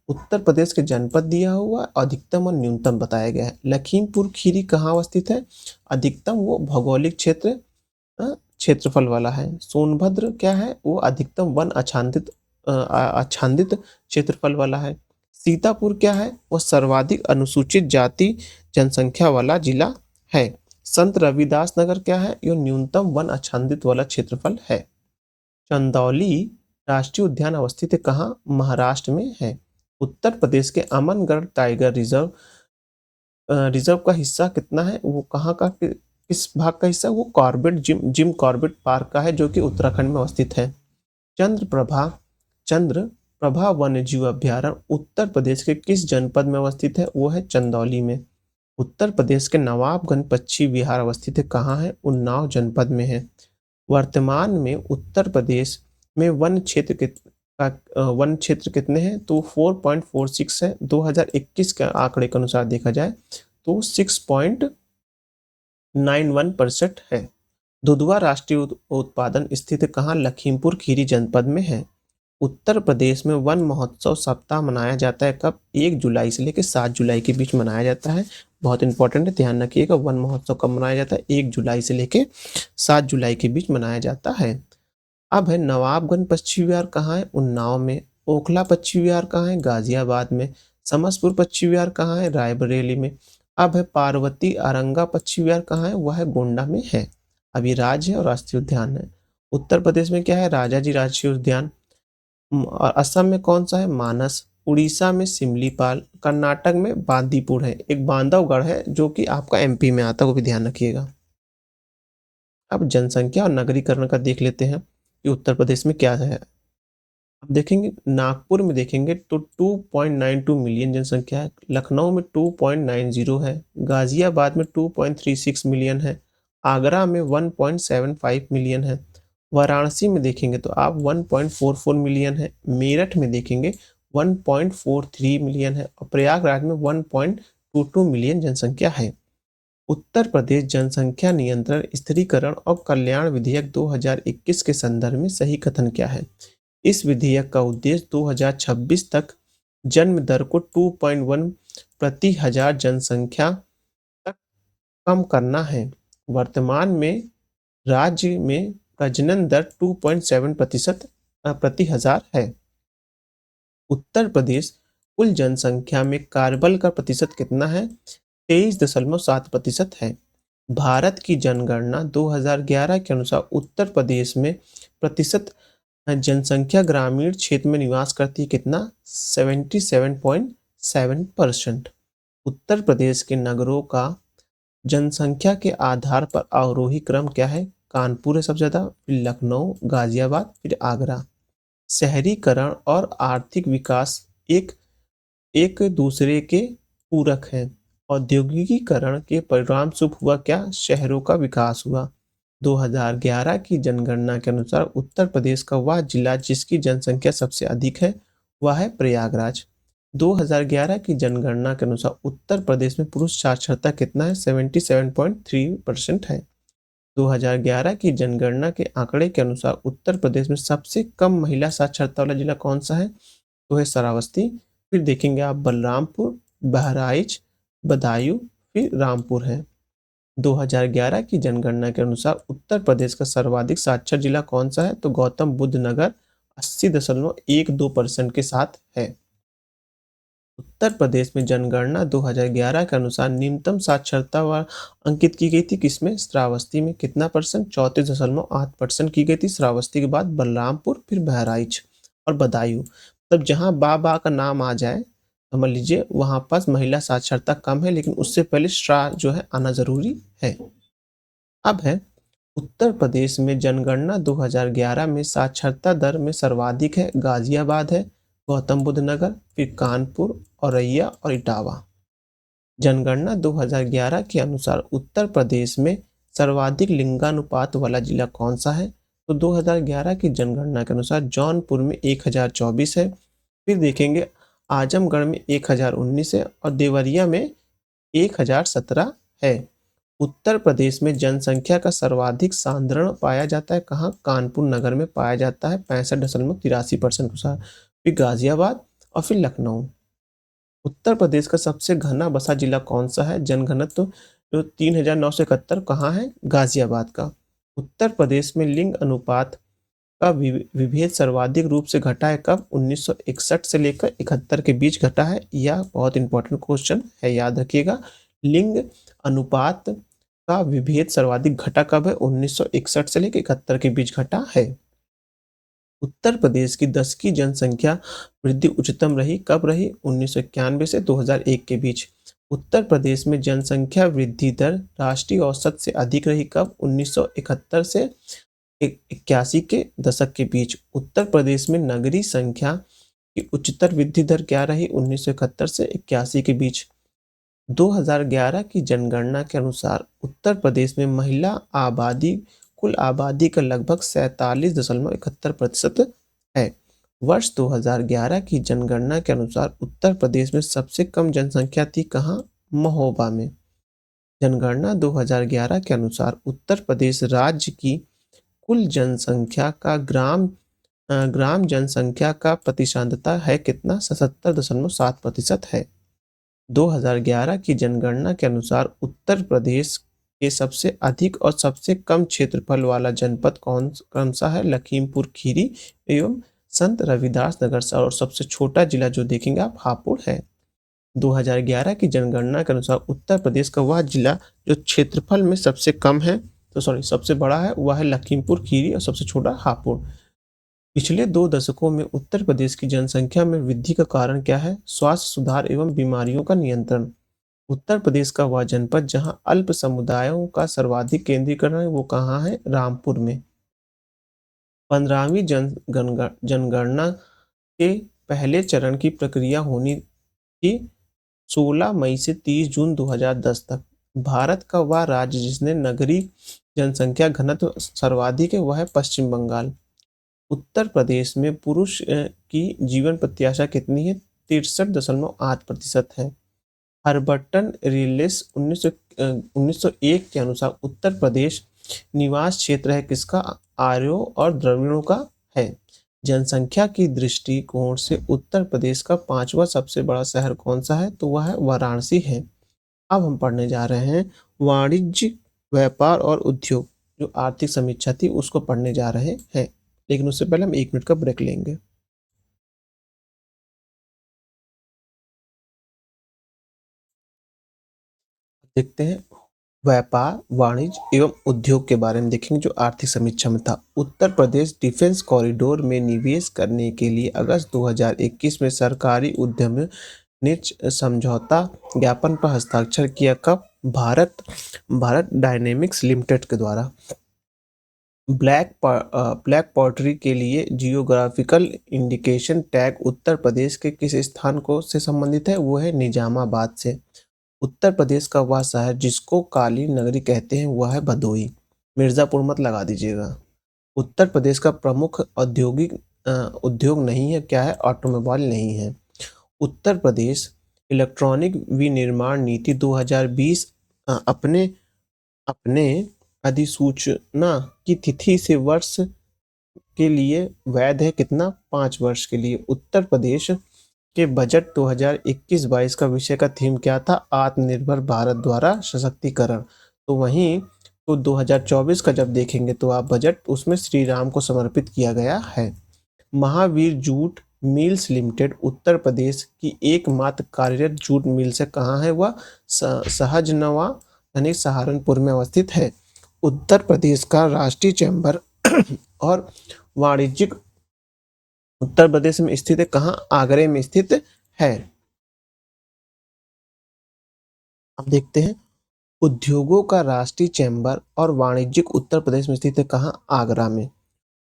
उत्तर प्रदेश के जनपद दिया हुआ, अधिकतम और न्यूनतम बताया गया है। लखीमपुर खीरी कहाँ अवस्थित है? अधिकतम वो भौगोलिक क्षेत्र क्षेत्रफल वाला है। सोनभद्र क्या है? वो अधिकतम वन आच्छादित क्षेत्रफल वाला है। सीतापुर क्या है? वो सर्वाधिक अनुसूचित जाति जनसंख्या वाला जिला है। संत रविदास नगर क्या है? ये न्यूनतम वन आच्छादित वाला क्षेत्रफल है। चंदौली राष्ट्रीय उद्यान अवस्थित है कहाँ? महाराष्ट्र में है। उत्तर प्रदेश के अमनगढ़ टाइगर रिजर्व का हिस्सा कितना है? वो कहाँ का किस भाग का हिस्सा? वो कॉर्बेट जिम कॉर्बेट पार्क का है जो कि उत्तराखंड में अवस्थित है। चंद्रप्रभा वन्यजीव अभ्यारण्य उत्तर प्रदेश के किस जनपद में अवस्थित है? वो है चंदौली में। उत्तर प्रदेश के नवाबगंज पक्षी विहार अवस्थित है कहाँ है? उन्नाव जनपद में है। वर्तमान में उत्तर प्रदेश में वन क्षेत्र कितने हैं? तो 4.46 है। 2021 के आंकड़े के अनुसार देखा जाए तो 6.91% है। दुधवा राष्ट्रीय उत्पादन स्थित कहाँ? लखीमपुर खीरी जनपद में है। उत्तर प्रदेश में वन महोत्सव सप्ताह मनाया जाता है कब? 1 जुलाई से लेकर 7 जुलाई के बीच मनाया जाता है। बहुत इंपॉर्टेंट है, ध्यान रखिएगा। वन महोत्सव कब मनाया जाता है? 1 जुलाई से लेकर 7 जुलाई के बीच मनाया जाता है। अब है नवाबगंज पक्षी विहार कहाँ है? उन्नाव में। ओखला पक्षी विहार कहाँ है? गाजियाबाद में। समसपुर पक्षी विहार कहाँ है? रायबरेली में। अब है पार्वती अरंगा पक्षी विहार कहाँ है? वह है गोंडा में है। अब ये राज्य है और राष्ट्रीय उद्यान है। उत्तर प्रदेश में क्या है? राजाजी राष्ट्रीय उद्यान। और असम में कौन सा है? मानस। उड़ीसा में सिमलीपाल। कर्नाटक में बांदीपुर है। एक बांधवगढ़ है जो कि आपका एमपी में आता है, वो भी ध्यान रखिएगा। अब जनसंख्या और नगरीकरण का देख लेते हैं कि उत्तर प्रदेश में क्या है। अब देखेंगे नागपुर में देखेंगे तो 2.92 मिलियन जनसंख्या है। लखनऊ में 2.90 है। गाजियाबाद में 2.36 मिलियन है। आगरा में 1.75 मिलियन है। वाराणसी में देखेंगे तो आप 1.44 मिलियन है, मेरठ में देखेंगे 1.43 मिलियन है और प्रयागराज में 1.22 मिलियन जनसंख्या है। उत्तर प्रदेश जनसंख्या नियंत्रण, स्थिरीकरण और कल्याण विधेयक 2021 के संदर्भ में सही कथन क्या है? इस विधेयक का उद्देश्य 2026 तक जन्म दर को 2.1 प्रति हजार जनसंख्या तक कम करना है। वर्तमान में राज्य में प्रजनन दर 2.7% प्रति हजार है। उत्तर प्रदेश कुल जनसंख्या में कार्बन का प्रतिशत कितना है? 23.7% है। भारत की जनगणना 2011 के अनुसार उत्तर प्रदेश में प्रतिशत जनसंख्या ग्रामीण क्षेत्र में निवास करती है कितना? 77.7%। उत्तर प्रदेश के नगरों का जनसंख्या के आधार पर अवरोही क्रम क्या है? कानपुर है सबसे ज्यादा, फिर लखनऊ, गाजियाबाद, फिर आगरा। शहरीकरण और आर्थिक विकास एक एक दूसरे के पूरक हैं। औद्योगिकीकरण के परिणाम स्वरूप हुआ क्या? शहरों का विकास हुआ। 2011 की जनगणना के अनुसार उत्तर प्रदेश का वह जिला जिसकी जनसंख्या सबसे अधिक है वह है प्रयागराज। 2011 की जनगणना के अनुसार उत्तर प्रदेश में पुरुष साक्षरता कितना है? 77.3% है। 2011 की जनगणना के आंकड़े के अनुसार उत्तर प्रदेश में सबसे कम महिला साक्षरता वाला जिला कौन सा है? तो है श्रावस्ती। फिर देखेंगे आप बलरामपुर, बहराइच, बदायूं, फिर रामपुर है। 2011 की जनगणना के अनुसार उत्तर प्रदेश का सर्वाधिक साक्षर जिला कौन सा है? तो गौतम बुद्ध नगर 80.12% के साथ है। उत्तर प्रदेश में जनगणना 2011 के अनुसार न्यूनतम साक्षरता अंकित की गई थी किसमें? श्रावस्ती में। कितना परसेंट? 34.8% की गई थी। श्रावस्ती के बाद बलरामपुर, फिर बहराइच और बदायूं। तब जहां बा का नाम आ जाए समझ लीजिए वहां पास महिला साक्षरता कम है, लेकिन उससे पहले श्रा जो है आना जरूरी है। अब है उत्तर प्रदेश में जनगणना 2011 में साक्षरता दर में सर्वाधिक है गाजियाबाद है, गौतम बुद्ध नगर, फिर कानपुर, औरैया और इटावा। जनगणना 2011 के अनुसार उत्तर प्रदेश में सर्वाधिक लिंगानुपात वाला जिला कौन सा है? तो 2011 की जनगणना के अनुसार जौनपुर में 1024 है, फिर देखेंगे आजमगढ़ में 1019 है और देवरिया में 1017 है। उत्तर प्रदेश में जनसंख्या का सर्वाधिक सांद्रण पाया जाता है कहाँ? कानपुर नगर में पाया जाता है 65.83% अनुसार, फिर गाजियाबाद और फिर लखनऊ। उत्तर प्रदेश का सबसे घना बसा जिला कौन सा है? जनघनत्व जो 3,971 कहाँ है? गाजियाबाद का। उत्तर प्रदेश में लिंग अनुपात का विभेद सर्वाधिक रूप से घटा है कब? 1961 से लेकर 71 के बीच घटा है। यह बहुत इंपॉर्टेंट क्वेश्चन है, याद रखिएगा। लिंग अनुपात का विभेद सर्वाधिक घटा कब है? 1961 से लेकर 71 के बीच घटा है। उत्तर प्रदेश की 10 की जनसंख्या वृद्धि उच्चतम रही कब रही? 1991 से 2001 के बीच। उत्तर प्रदेश में जनसंख्या वृद्धि दर राष्ट्रीय औसत से अधिक रही कब? 1971 से 81 के दशक के बीच। उत्तर प्रदेश में नगरीय संख्या की उच्चतर वृद्धि दर क्या रही? 1971 से 81 के बीच। 2011 की जनगणना के अनुसार उत्तर प्रदेश में महिला आबादी कुल आबादी का लगभग 47.71% है। वर्ष 2011 की जनगणना के अनुसार उत्तर प्रदेश में सबसे कम जनसंख्या थी कहाँ? महोबा में। जनगणना 2011 के अनुसार उत्तर प्रदेश राज्य की कुल जनसंख्या का ग्राम जनसंख्या का प्रतिशतता है कितना? 77.7% है। 2011 की जनगणना के अनुसार उत्तर प्रदेश के सबसे अधिक और सबसे कम क्षेत्रफल वाला जनपद कौन सा है? लखीमपुर खीरी एवं संत रविदास नगर। और सबसे छोटा जिला जो देखेंगे आप हापुड़ है। 2011 की जनगणना के अनुसार उत्तर प्रदेश का वह जिला जो क्षेत्रफल में सबसे कम है, सबसे बड़ा है, वह है लखीमपुर खीरी और सबसे छोटा हापुड़। पिछले 2 दशकों में उत्तर प्रदेश की जनसंख्या में वृद्धि का कारण क्या है? स्वास्थ्य सुधार एवं बीमारियों का नियंत्रण। उत्तर प्रदेश का वह जनपद जहां अल्प समुदायों का सर्वाधिक केंद्रीकरण है वो कहाँ है? रामपुर में। 15वीं जनगणना के पहले चरण की प्रक्रिया होनी थी 16 मई से 30 जून 2010 तक। भारत का वह राज्य जिसने नगरीय जनसंख्या घनत्व सर्वाधिक है वह है पश्चिम बंगाल। उत्तर प्रदेश में पुरुष की जीवन प्रत्याशा कितनी है? 63.8% है। हर्बर्टन रिलेस 1901 के अनुसार उत्तर प्रदेश निवास क्षेत्र है किसका? आर्यों और द्रविड़ों का है। जनसंख्या की दृष्टिकोण से उत्तर प्रदेश का 5वां सबसे बड़ा शहर कौन सा है? तो वह है वाराणसी है। अब हम पढ़ने जा रहे हैं वाणिज्य, व्यापार और उद्योग। जो आर्थिक समीक्षा थी उसको पढ़ने जा रहे हैं, लेकिन उससे पहले हम 1 मिनट का ब्रेक लेंगे। देखते हैं व्यापार, वाणिज्य एवं उद्योग के बारे में देखेंगे जो आर्थिक समीक्षा में था। उत्तर प्रदेश डिफेंस कॉरिडोर में निवेश करने के लिए अगस्त 2021 में सरकारी उद्यम ने समझौता ज्ञापन पर हस्ताक्षर किया। कब? भारत डायनेमिक्स लिमिटेड के द्वारा। ब्लैक पॉटरी के लिए geographical indication tag Uttar Pradesh के किस स्थान को से संबंधित है? वो है निजामाबाद से। उत्तर प्रदेश का वह शहर जिसको काली नगरी कहते हैं वह है भदोही। मिर्जापुर मत लगा दीजिएगा। उत्तर प्रदेश का प्रमुख औद्योगिक उद्योग नहीं है, क्या है? ऑटोमोबाइल नहीं है। उत्तर प्रदेश इलेक्ट्रॉनिक विनिर्माण नीति 2020 अपने अपने अधिसूचना की तिथि से वर्ष के लिए वैध है कितना? 5 वर्ष के लिए। उत्तर प्रदेश के बजट 2021-22 का विषय का थीम क्या था? आत्मनिर्भर भारत द्वारा सशक्तिकरण। तो वहीं तो 2024 का जब देखेंगे तो आप बजट उसमें श्री राम को समर्पित किया गया है। Mahavir jute mills limited Uttar Pradesh की एकमात्र कार्यरत जूट मिल से कहाँ है? वह सहजनवा यानी सहारनपुर में अवस्थित है। उत्तर प्रदेश का राष्ट्रीय चैम्बर और वाणिज्यिक उत्तर प्रदेश में स्थित है कहाँ? आगरे में स्थित है। अब देखते हैं उद्योगों का राष्ट्रीय चैम्बर और वाणिज्यिक उत्तर प्रदेश में स्थित है कहाँ? आगरा में।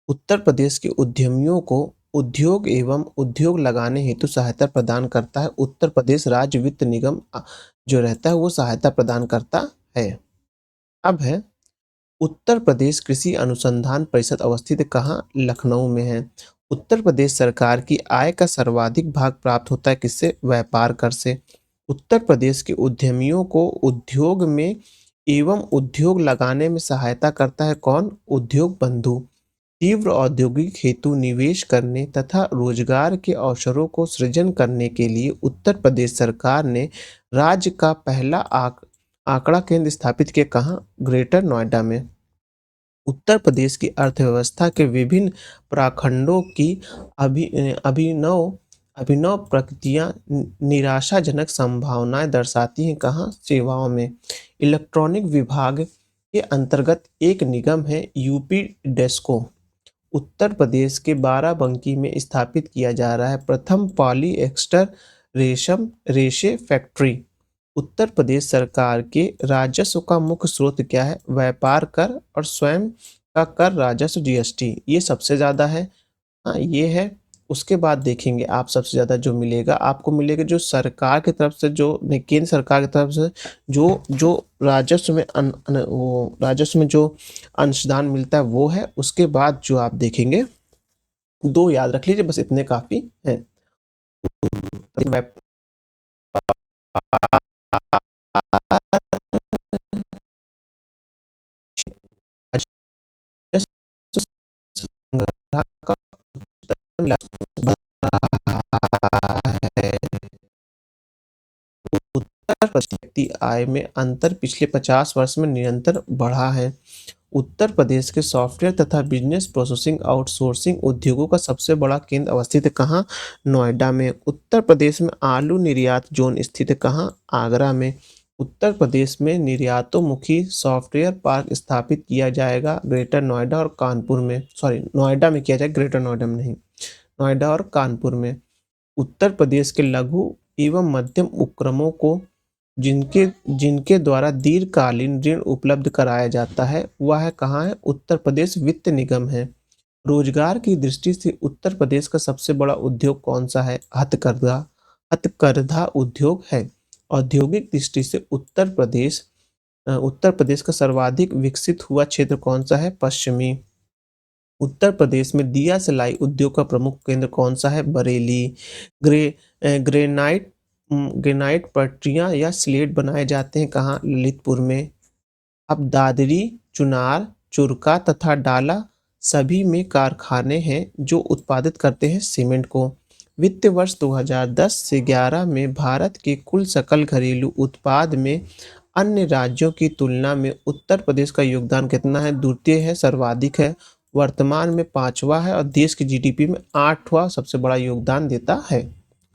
उत्तर प्रदेश के उद्यमियों को उद्योग एवं उद्योग लगाने हेतु सहायता प्रदान करता है। उत्तर प्रदेश राज्य वित्त निगम जो रहता है वो सहायता प्रदान करता है। अब है उत्तर प्रदेश कृषि अनुसंधान परिषद अवस्थित कहाँ? लखनऊ में है। उत्तर प्रदेश सरकार की आय का सर्वाधिक भाग प्राप्त होता है किससे? व्यापार कर से। उत्तर प्रदेश के उद्यमियों को उद्योग में एवं उद्योग लगाने में सहायता करता है कौन? उद्योग बंधु। तीव्र औद्योगिक हेतु निवेश करने तथा रोजगार के अवसरों को सृजन करने के लिए उत्तर प्रदेश सरकार ने राज्य का पहला आंकड़ा केंद्र स्थापित किया कहाँ? ग्रेटर नोएडा में। उत्तर प्रदेश की अर्थव्यवस्था के विभिन्न प्रखंडों की अभिनव अभिनव प्रगतियां निराशाजनक संभावनाएं दर्शाती हैं कहाँ? सेवाओं में। इलेक्ट्रॉनिक विभाग के अंतर्गत एक निगम है यूपी डेस्को। उत्तर प्रदेश के बाराबंकी में स्थापित किया जा रहा है प्रथम पॉलीएस्टर रेशम रेशे फैक्ट्री। उत्तर प्रदेश सरकार के राजस्व का मुख्य स्रोत क्या है? व्यापार कर और स्वयं का कर राजस्व जीएसटी, ये सबसे ज़्यादा है। हाँ ये है। उसके बाद देखेंगे आप सबसे ज़्यादा जो मिलेगा आपको मिलेगा जो सरकार की तरफ से जो नहीं, केंद्र सरकार की तरफ से जो जो राजस्व में वो राजस्व में जो अंशदान मिलता है वो है। उसके बाद जो आप देखेंगे 2 याद रख लीजिए बस इतने काफ़ी हैं। उत्तर प्रदेश की आय में अंतर पिछले 50 वर्ष में निरंतर बढ़ा है। उत्तर प्रदेश के सॉफ्टवेयर तथा बिजनेस प्रोसेसिंग आउटसोर्सिंग उद्योगों का सबसे बड़ा केंद्र अवस्थित है कहाँ? नोएडा में। उत्तर प्रदेश में आलू निर्यात जोन स्थित है कहाँ? आगरा में। उत्तर प्रदेश में निर्यातोन्मुखी सॉफ्टवेयर पार्क स्थापित किया जाएगा ग्रेटर नोएडा और कानपुर में। सॉरी, नोएडा में किया जाएगा, ग्रेटर नोएडा में नहीं। नोएडा और कानपुर में। उत्तर प्रदेश के लघु एवं मध्यम उपक्रमों को जिनके जिनके द्वारा दीर्घकालीन ऋण उपलब्ध कराया जाता है वह है कहाँ है? उत्तर प्रदेश वित्त निगम है। रोजगार की दृष्टि से उत्तर प्रदेश का सबसे बड़ा उद्योग कौन सा है? हथकरघा उद्योग है। औद्योगिक दृष्टि से उत्तर प्रदेश उत्तर प्रदेश का सर्वाधिक विकसित हुआ क्षेत्र कौन सा है? पश्चिमी। उत्तर प्रदेश में दिया सलाई उद्योग का प्रमुख केंद्र कौन सा है? बरेली। ग्रेनाइट पटरियां या स्लेट बनाए जाते हैं कहाँ? ललितपुर में। अब दादरी, चुनार, चुरका तथा डाला सभी में कारखाने हैं जो उत्पादित करते हैं सीमेंट को। वित्त वर्ष 2010 से 11 में भारत के कुल सकल घरेलू उत्पाद में अन्य राज्यों की तुलना में उत्तर प्रदेश का योगदान कितना है? द्वितीय है, सर्वाधिक है, वर्तमान में पांचवा है और देश की जीडीपी में आठवां सबसे बड़ा योगदान देता है।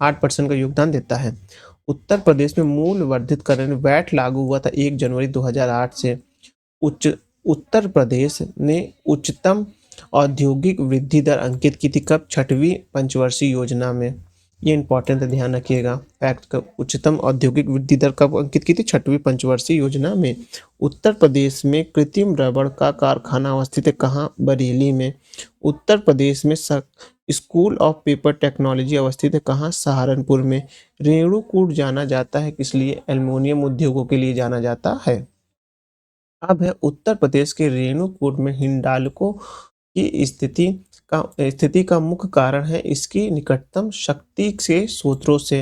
8% का योगदान देता है। उत्तर प्रदेश में मूल्य वर्धित कर वैट लागू हुआ था 1 जनवरी 2008 से। उच्च उत्तर प्रदेश ने उच्चतम औद्योगिक वृद्धि दर अंकित की थी कब? 6वीं पंचवर्षीय योजना में। ये इंपॉर्टेंट है, ध्यान रखिएगा फैक्ट का। उच्चतम औद्योगिक वृद्धि दर कब अंकित की थी? 6वीं पंचवर्षीय योजना में। उत्तर प्रदेश में कृत्रिम रबड़ का कारखाना अवस्थित है कहाँ? बरेली में। उत्तर प्रदेश में स्कूल ऑफ पेपर टेक्नोलॉजी अवस्थित है कहाँ? सहारनपुर में। रेणुकूट जाना जाता है किस लिए? एल्युमिनियम उद्योगों के लिए जाना जाता है। अब है उत्तर प्रदेश के रेणुकूट में हिंडाल्को की स्थिति का मुख्य कारण है इसकी निकटतम शक्ति से स्रोतों से।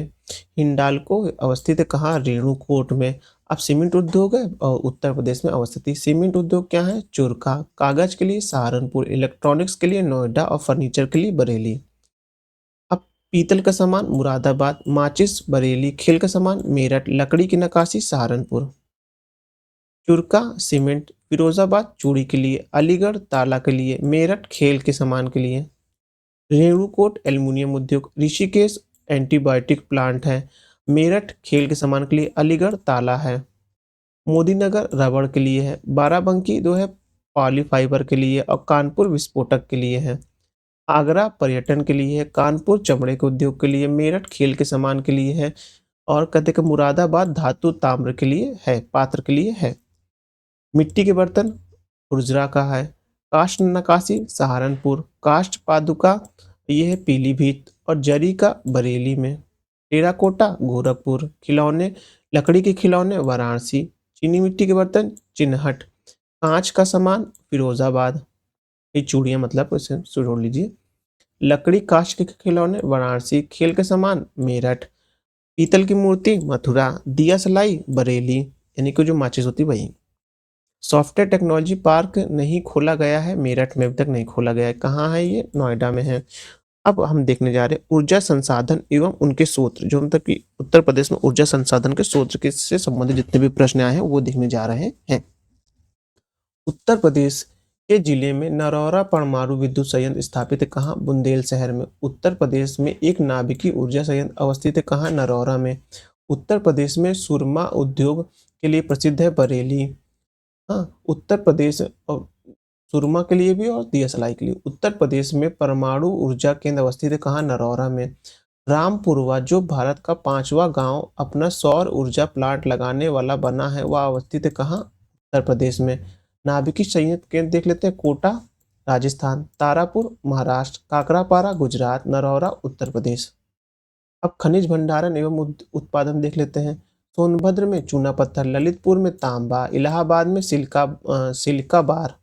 हिंडाल्को अवस्थित है कहाँ? रेणुकूट में। अब सीमेंट उद्योग है और उत्तर प्रदेश में अवस्थित सीमेंट उद्योग क्या है? चुरका। कागज के लिए सहारनपुर, इलेक्ट्रॉनिक्स के लिए नोएडा और फर्नीचर के लिए बरेली। अब पीतल का सामान मुरादाबाद, माचिस बरेली, खेल का सामान मेरठ, लकड़ी की नक्काशी सहारनपुर। चुरका सीमेंट फिरोजाबाद चूड़ी के लिए, अलीगढ़ ताला के लिए, मेरठ खेल के सामान के लिए। रेणुकूट एल्युमिनियम उद्योग, ऋषिकेश एंटीबायोटिक प्लांट है, मेरठ खेल के सामान के लिए, अलीगढ़ ताला है। मोदीनगर रबड़ के लिए है, बाराबंकी जो है पॉलीफाइबर के लिए और कानपुर विस्फोटक के लिए है। आगरा पर्यटन के लिए है, कानपुर चमड़े के उद्योग के लिए, मेरठ खेल के सामान के लिए है और कहते कि मुरादाबाद धातु ताम्र के लिए है, पात्र के लिए है। मिट्टी के बर्तन खुरजरा का है, काष्ठ नक्काशी सहारनपुर, काष्ठ पादुका ये है पीलीभीत और जरी का बरेली में। टेराकोटा गोरखपुर, खिलौने लकड़ी के खिलौने वाराणसी, चीनी मिट्टी के बर्तन चिन्हट, कांच का सामान फिरोजाबाद, ये चूड़ियाँ मतलब इसे जोड़ लीजिए। लकड़ी कांच के खिलौने वाराणसी, खेल के सामान मेरठ, पीतल की मूर्ति मथुरा, दिया सलाई बरेली यानी कि जो माचिस होती वही। सॉफ्टवेयर टेक्नोलॉजी पार्क नहीं खोला गया है मेरठ में, अभी तक नहीं खोला गया है। कहाँ है ये? नोएडा में है। अब हम देखने जा रहे हैं ऊर्जा संसाधन एवं उनके स्रोत, जो मतलब कि उत्तर प्रदेश में ऊर्जा संसाधन के स्रोत के से संबंधित जितने भी प्रश्न आए हैं वो देखने जा रहे हैं। उत्तर प्रदेश के जिले में नरौरा परमाणु विद्युत संयंत्र स्थापित है कहाँ? बुंदेल शहर में। उत्तर प्रदेश में एक नाभिकीय ऊर्जा संयंत्र अवस्थित है कहाँ? नरौरा में। उत्तर प्रदेश में सुरमा उद्योग के लिए प्रसिद्ध है बरेली। हाँ, उत्तर प्रदेश और सुरमा के लिए भी और दिया सलाई के लिए। उत्तर प्रदेश में परमाणु ऊर्जा केंद्र अवस्थित है कहाँ? नरौरा में। रामपुरवा जो भारत का 5वां गांव अपना सौर ऊर्जा प्लांट लगाने वाला बना है वह अवस्थित है कहाँ? उत्तर प्रदेश में। नाभिकीय संयंत्र केंद्र देख लेते हैं, कोटा राजस्थान, तारापुर महाराष्ट्र, काकरापारा गुजरात, नरौरा उत्तर प्रदेश। अब खनिज भंडारण एवं उत्पादन देख लेते हैं। सोनभद्र में चूना पत्थर, ललितपुर में तांबा, इलाहाबाद में सिलिका बार।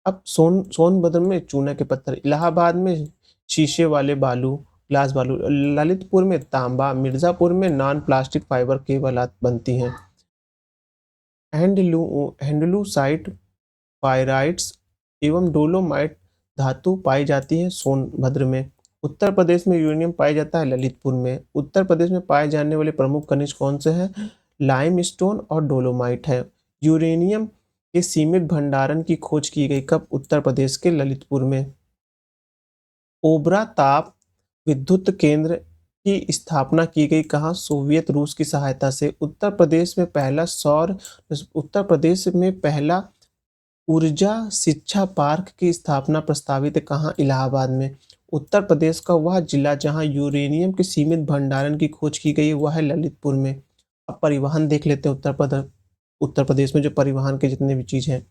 अब सोनभद्र में चूना के पत्थर, इलाहाबाद में शीशे वाले बालू, ग्लास बालू, ललितपुर में तांबा, मिर्जापुर में नॉन प्लास्टिक फाइबर केबल बनती हैं। हैंडलूसाइट, पायराइट्स एवं डोलोमाइट धातु पाई जाती है सोनभद्र में। उत्तर प्रदेश में यूरेनियम पाया जाता है ललितपुर में। उत्तर प्रदेश में पाए जाने वाले प्रमुख खनिज कौन से हैं? लाइमस्टोन और डोलोमाइट है। यूरेनियम के सीमित भंडारण की खोज की गई कब? उत्तर प्रदेश के ललितपुर में। ओबरा ताप विद्युत केंद्र की स्थापना की गई कहाँ? सोवियत रूस की सहायता से। उत्तर प्रदेश में पहला ऊर्जा शिक्षा पार्क की स्थापना प्रस्तावित है कहाँ? इलाहाबाद में। उत्तर प्रदेश का वह जिला जहां यूरेनियम के सीमित भंडारण की खोज की गई है वह है ललितपुर में। अब परिवहन देख लेते हैं उत्तर प्रदेश में जो परिवहन के जितने भी चीज हैं।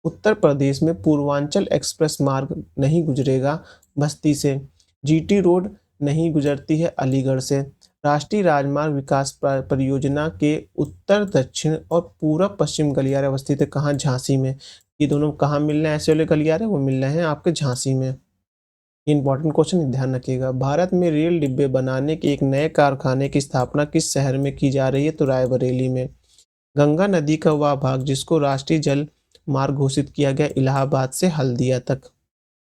उत्तर प्रदेश में पूर्वांचल एक्सप्रेस मार्ग नहीं गुजरेगा बस्ती से। जीटी रोड नहीं गुजरती है अलीगढ़ से। राष्ट्रीय राजमार्ग विकास परियोजना के उत्तर दक्षिण और पूरब पश्चिम गलियारे अवस्थित है कहाँ? झांसी में। ये दोनों कहाँ मिल रहे हैं ऐसे वाले गलियारे? वो मिल रहे हैं आपके झांसी में। इंपॉर्टेंट क्वेश्चन ध्यान रखिएगा। भारत में रेल डिब्बे बनाने के एक नए कारखाने की स्थापना किस शहर में की जा रही है? तो रायबरेली में। गंगा नदी का वह भाग जिसको राष्ट्रीय जल मार्ग घोषित किया गया इलाहाबाद से हल्दिया तक।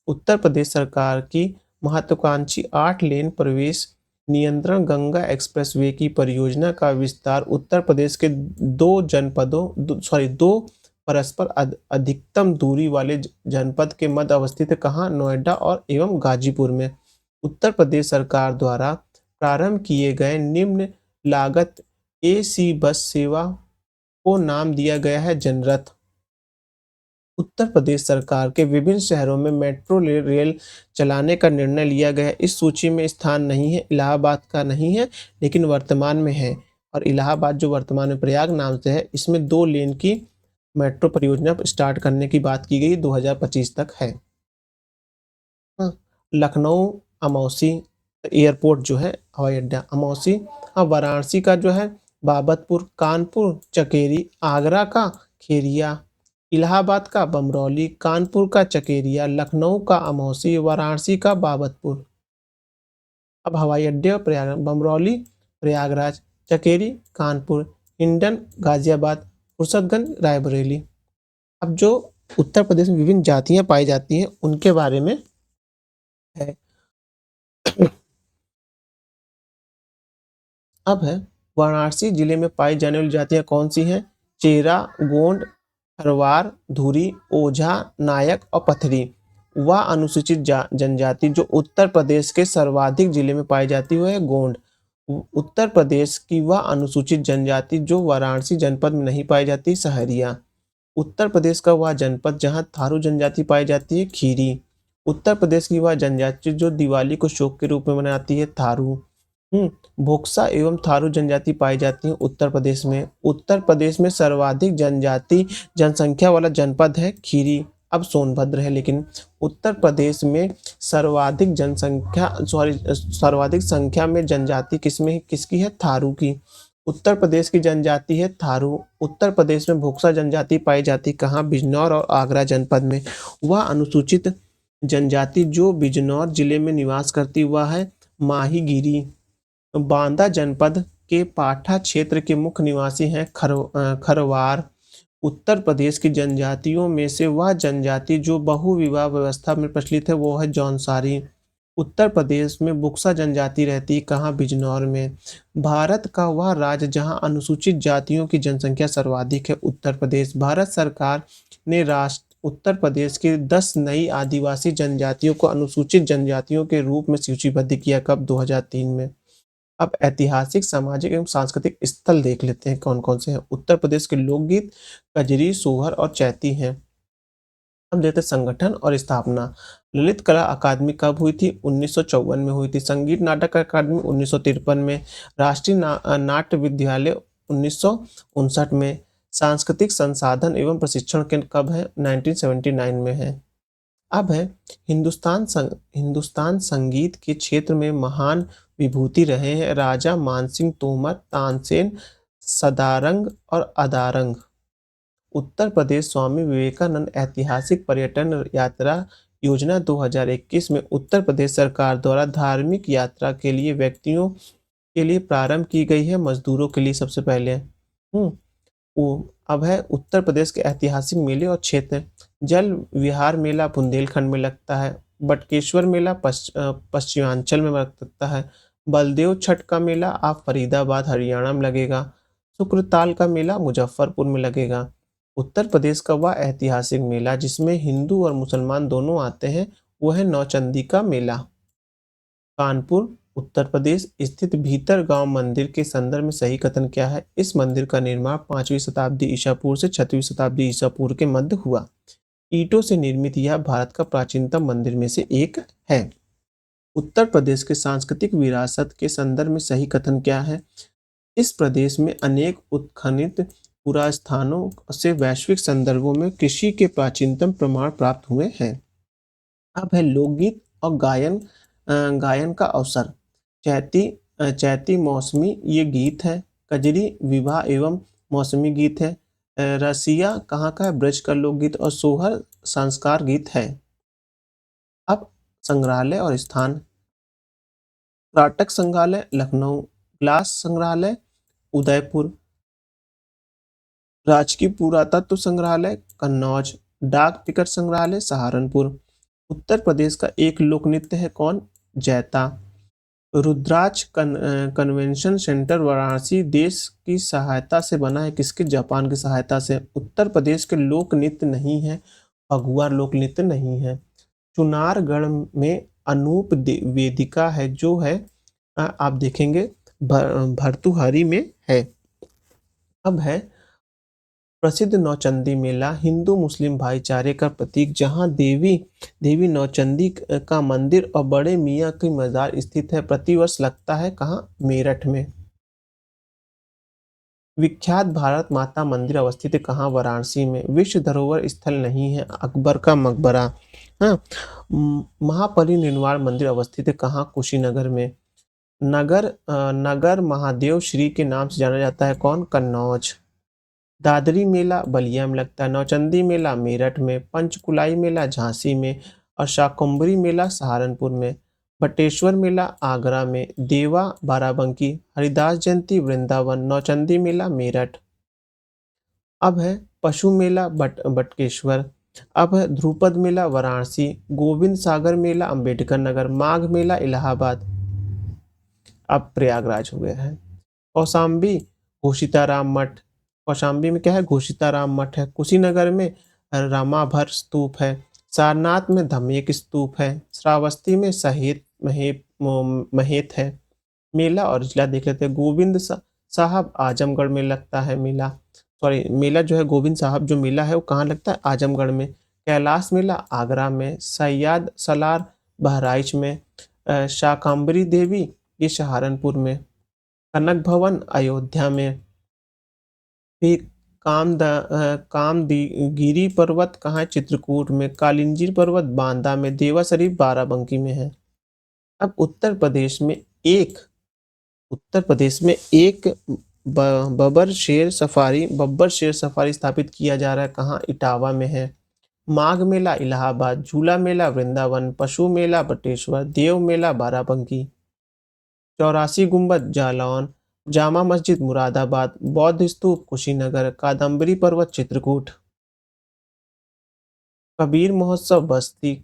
उत्तर प्रदेश सरकार की महत्वाकांक्षी 8 लेन प्रवेश नियंत्रण गंगा एक्सप्रेसवे की परियोजना का विस्तार उत्तर प्रदेश के दो परस्पर अधिकतम दूरी वाले जनपद के मध्य अवस्थित है कहाँ? नोएडा और एवं गाजीपुर में। उत्तर प्रदेश सरकार द्वारा प्रारंभ किए गए निम्न लागत एसी बस सेवा को नाम दिया गया है जनरथ। उत्तर प्रदेश सरकार के विभिन्न शहरों में मेट्रो रेल चलाने का निर्णय लिया गया है। इस सूची में स्थान नहीं है, इलाहाबाद का नहीं है, लेकिन वर्तमान में है। और इलाहाबाद जो वर्तमान में प्रयाग नाम से है, इसमें 2 लेन की मेट्रो परियोजना स्टार्ट करने की बात की गई, 2025 तक है। हाँ, लखनऊ अमौसी एयरपोर्ट जो है हवाई अड्डा अमौसी। हाँ, वाराणसी का जो है बाबतपुर, कानपुर चकेरी, आगरा का खेरिया, इलाहाबाद का बमरौली, कानपुर का चकेरिया, लखनऊ का अमौसी, वाराणसी का बाबतपुर। अब हवाई अड्डे और प्रयाग बमरौली प्रयागराज, चकेरी कानपुर, हिंडन गाजियाबाद, फुर्सतगंज रायबरेली। अब जो उत्तर प्रदेश में विभिन्न जातियां पाई जाती हैं उनके बारे में है। अब है वाराणसी जिले में पाई जाने वाली जातियां कौन सी हैं? चेरा, गोंड, खरवार, धुरी, ओझा, नायक और पथरी। वह अनुसूचित जनजाति जो उत्तर प्रदेश के सर्वाधिक जिले में पाई जाती है वह है गोंड। उत्तर प्रदेश की वह अनुसूचित जनजाति जो वाराणसी जनपद में नहीं पाई जाती सहरिया। उत्तर प्रदेश का वह जनपद जहां थारू जनजाति पाई जाती है खीरी। उत्तर प्रदेश की वह जनजाति जो दिवाली को शोक के रूप में मनाती है थारू। भोक्सा एवं थारू जनजाति पाई जाती है उत्तर प्रदेश में। उत्तर प्रदेश में सर्वाधिक जनजाति जनसंख्या वाला जनपद है खीरी, अब सोनभद्र है, लेकिन उत्तर प्रदेश में सर्वाधिक संख्या में जनजाति किसकी है? थारू की। उत्तर प्रदेश की जनजाति है थारू। उत्तर प्रदेश में भोक्सा जनजाति पाई जाती कहाँ? बिजनौर और आगरा जनपद में। वह अनुसूचित जनजाति जो बिजनौर जिले में निवास करती वह है माहीगिरी। बांदा जनपद के पाठा क्षेत्र के मुख्य निवासी हैं खरवार। उत्तर प्रदेश की जनजातियों में से वह जनजाति जो बहुविवाह व्यवस्था में प्रचलित है वो है जौनसारी। उत्तर प्रदेश में बुक्सा जनजाति रहती है कहाँ? बिजनौर में। भारत का वह राज्य जहां अनुसूचित जातियों की जनसंख्या सर्वाधिक है उत्तर प्रदेश। भारत सरकार ने उत्तर प्रदेश के 10 नई आदिवासी जनजातियों को अनुसूचित जनजातियों के रूप में सूचीबद्ध किया कब? 2003 में। अब ऐतिहासिक, सामाजिक एवं सांस्कृतिक स्थल देख लेते हैं कौन कौन से हैं। उत्तर प्रदेश के लोकगीत कजरी, सोहर और चैती हैं। अब देखते हैं संगठन और स्थापना। ललित कला अकादमी कब हुई थी? 1954 में हुई थी। संगीत नाटक अकादमी 1953 में। राष्ट्रीय नाट्य विद्यालय 1959 में। सांस्कृतिक संसाधन एवं प्रशिक्षण केंद्र कब है? 1979 में है। अब है हिंदुस्तान संगीत के क्षेत्र में महान विभूति रहे हैं राजा मानसिंह तोमर, तानसेन, सदारंग और अदारंग। उत्तर प्रदेश स्वामी विवेकानंद ऐतिहासिक पर्यटन यात्रा योजना 2021 में उत्तर प्रदेश सरकार द्वारा धार्मिक यात्रा के लिए व्यक्तियों के लिए प्रारंभ की गई है, मजदूरों के लिए सबसे पहले। अब है उत्तर प्रदेश के ऐतिहासिक मेले और क्षेत्र। जल विहार मेला बुंदेलखंड में लगता है। बटकेश्वर मेला पश्चिमांचल में लगता है। बलदेव छठ का मेला आप फरीदाबाद हरियाणा में लगेगा। शुक्रताल का मेला मुजफ्फरपुर में लगेगा। उत्तर प्रदेश का वह ऐतिहासिक मेला जिसमें हिंदू और मुसलमान दोनों आते हैं वो है नौचंदी का मेला। कानपुर उत्तर प्रदेश स्थित भीतर गांव मंदिर के संदर्भ में सही कथन क्या है? इस मंदिर का निर्माण 5वीं शताब्दी ईसा पूर्व से 6वीं शताब्दी ईसा पूर्व के मध्य हुआ। ईंटों से निर्मित यह भारत का प्राचीनतम मंदिर में से एक है। उत्तर प्रदेश के सांस्कृतिक विरासत के संदर्भ में सही कथन क्या है? इस प्रदेश में अनेक उत्खनित पुरास्थानों से वैश्विक संदर्भों में कृषि के प्राचीनतम प्रमाण प्राप्त हुए हैं। अब है लोकगीत और गायन का अवसर। चैती चैती मौसमी ये गीत है। कजरी विवाह एवं मौसमी गीत है। रसिया कहाँ का है? ब्रज का लोकगीत। और सोहर संस्कार गीत है। अब संग्रहालय और स्थान। नाटक संग्रहालय लखनऊ, ग्लास संग्रहालय उदयपुर, राजकीय पुरातत्व संग्रहालय कन्नौज, डाक टिकट संग्रहालय सहारनपुर। उत्तर प्रदेश का एक लोक नृत्य है कौन? जैता। रुद्राक्ष कन्वेंशन सेंटर वाराणसी देश की सहायता से बना है, किसके? जापान की सहायता से। उत्तर प्रदेश के लोक नृत्य नहीं है, फगुआ लोक नृत्य नहीं है। चुनारगढ़ में अनूप वेदिका है जो है आप देखेंगे भर्तृहरि में है। अब है प्रसिद्ध नौचंदी मेला, हिंदू मुस्लिम भाईचारे का प्रतीक, जहां देवी देवी नौचंदी का मंदिर और बड़े मियाँ की मजार स्थित है। प्रतिवर्ष लगता है कहाँ? मेरठ में। विख्यात भारत माता मंदिर अवस्थित है कहाँ? वाराणसी में। विश्व धरोहर स्थल नहीं है, अकबर का मकबरा। हाँ। महापरिनिर्वाण मंदिर अवस्थित है कहाँ? कुशीनगर में। नगर महादेव श्री के नाम से जाना जाता है कौन? कन्नौज। दादरी मेला बलिया में लगता है। नौचंदी मेला मेरठ में। पंचकुलाई मेला झांसी में। और शाकंभरी मेला सहारनपुर में। बटेश्वर मेला आगरा में। देवा बाराबंकी। हरिदास जयंती वृंदावन। नौचंदी मेला मेरठ। अब है पशु मेला बटकेश्वर। अब है ध्रुपद मेला वाराणसी। गोविंद सागर मेला अंबेडकर नगर। माघ मेला इलाहाबाद। अब प्रयागराज हो गया है। कौशाम्बी घोषिताराम मठ। कौशाम्बी में क्या है? घोषिताराम मठ है। कुशीनगर में रामाभर स्तूप है। सारनाथ में धमेक स्तूप है। श्रावस्ती में सहेत महेत है। मेला और जिला देख लेते हैं। गोविंद साहब आजमगढ़ में लगता है मेला। सॉरी, मेला जो है गोविंद साहब जो मेला है वो कहाँ लगता है? आजमगढ़ में। कैलाश मेला आगरा में। सैयद सलार बहराइच में। शाकंभरी देवी ये सहारनपुर में। कनक भवन अयोध्या में। फिर कामदगिरी पर्वत कहाँ है? चित्रकूट में। कालिंजी पर्वत बांदा में। देवा शरीफ बाराबंकी में है। अब उत्तर प्रदेश में एक बब्बर शेर सफारी स्थापित किया जा रहा है कहाँ? इटावा में है। माघ मेला इलाहाबाद। झूला मेला वृंदावन। पशु मेला बटेश्वर। देव मेला बाराबंकी। 84 गुंबद जालौन। जामा मस्जिद मुरादाबाद। बौद्ध स्तूप कुशीनगर। कादम्बरी पर्वत चित्रकूट। कबीर महोत्सव बस्ती।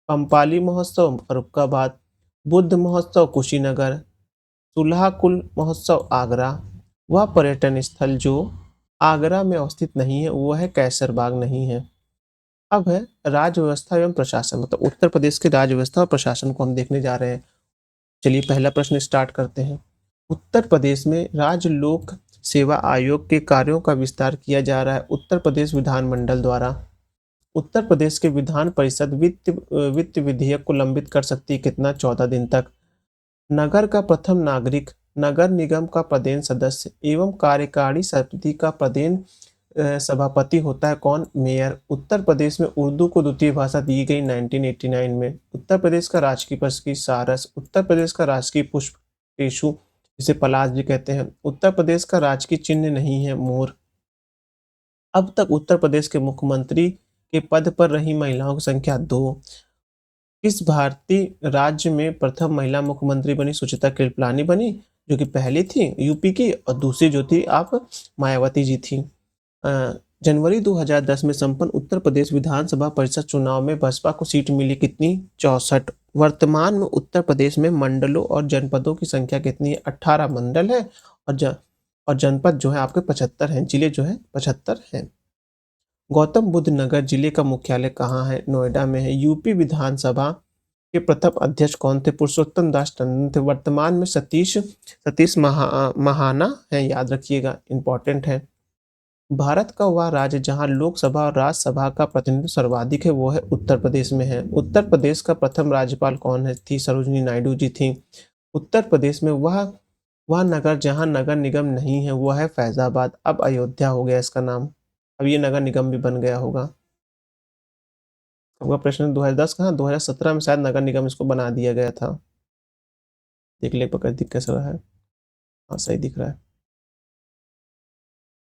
पंपाली महोत्सव फर्रुखाबाद। बुद्ध महोत्सव कुशीनगर। सुलह कुल महोत्सव आगरा। वह पर्यटन स्थल जो आगरा में अवस्थित नहीं है वो है कैसरबाग नहीं है। अब है राज्य व्यवस्था एवं प्रशासन, मतलब उत्तर प्रदेश के राज्य व्यवस्था और प्रशासन को हम देखने जा रहे हैं। चलिए पहला प्रश्न स्टार्ट करते हैं। उत्तर प्रदेश में राज्य लोक सेवा आयोग के कार्यों का विस्तार किया जा रहा है उत्तर प्रदेश विधानमंडल द्वारा। उत्तर प्रदेश के विधान परिषद वित्त विधेयक को लंबित कर सकती है कितना? 14 दिन तक। नगर का प्रथम नागरिक, नगर निगम का प्रदेन सदस्य एवं कार्यकारी समिति का प्रदेन सभापति होता है कौन? मेयर। उत्तर प्रदेश में उर्दू को द्वितीय भाषा दी गई 1989 में। उत्तर प्रदेश का राजकीय पक्षी सारस। उत्तर प्रदेश का राजकीय पुष्प टेसु, जिसे पलाश भी कहते हैं। उत्तर प्रदेश का राजकीय चिन्ह नहीं है मोर। अब तक उत्तर प्रदेश के मुख्यमंत्री के पद पर रही महिलाओं की संख्या 2। किस भारतीय राज्य में प्रथम महिला मुख्यमंत्री बनी? सुचित्रा कृपलानी बनी, जो कि पहली थी यूपी की, और दूसरी जो थी आप मायावती जी थी। जनवरी 2010 में संपन्न उत्तर प्रदेश विधानसभा परिषद चुनाव में बसपा को सीट मिली कितनी? 64। वर्तमान में उत्तर प्रदेश में मंडलों और जनपदों की संख्या कितनी है? 18 मंडल है और जनपद जो है आपके 75 हैं, जिले जो है 75 हैं। गौतम बुद्ध नगर जिले का मुख्यालय कहाँ है? नोएडा में है। यूपी विधानसभा के प्रथम अध्यक्ष कौन थे? पुरुषोत्तम दास टंडन थे। वर्तमान में सतीश महाना है, याद रखिएगा, इंपॉर्टेंट है। भारत का वह राज्य जहां लोकसभा और राज्यसभा का प्रतिनिधित्व सर्वाधिक है वो है उत्तर प्रदेश में है। उत्तर प्रदेश का प्रथम राज्यपाल कौन है? थी सरोजिनी नायडू जी थी। उत्तर प्रदेश में वह नगर जहां नगर निगम नहीं है वो है फैजाबाद। अब अयोध्या हो गया इसका नाम, अब ये नगर निगम भी बन गया होगा। आपका प्रश्न 2010 कहाँ? 2017 में शायद नगर निगम इसको बना दिया गया था। देख ले पकड़ दिख कैसा रहा है। हाँ सही दिख रहा है।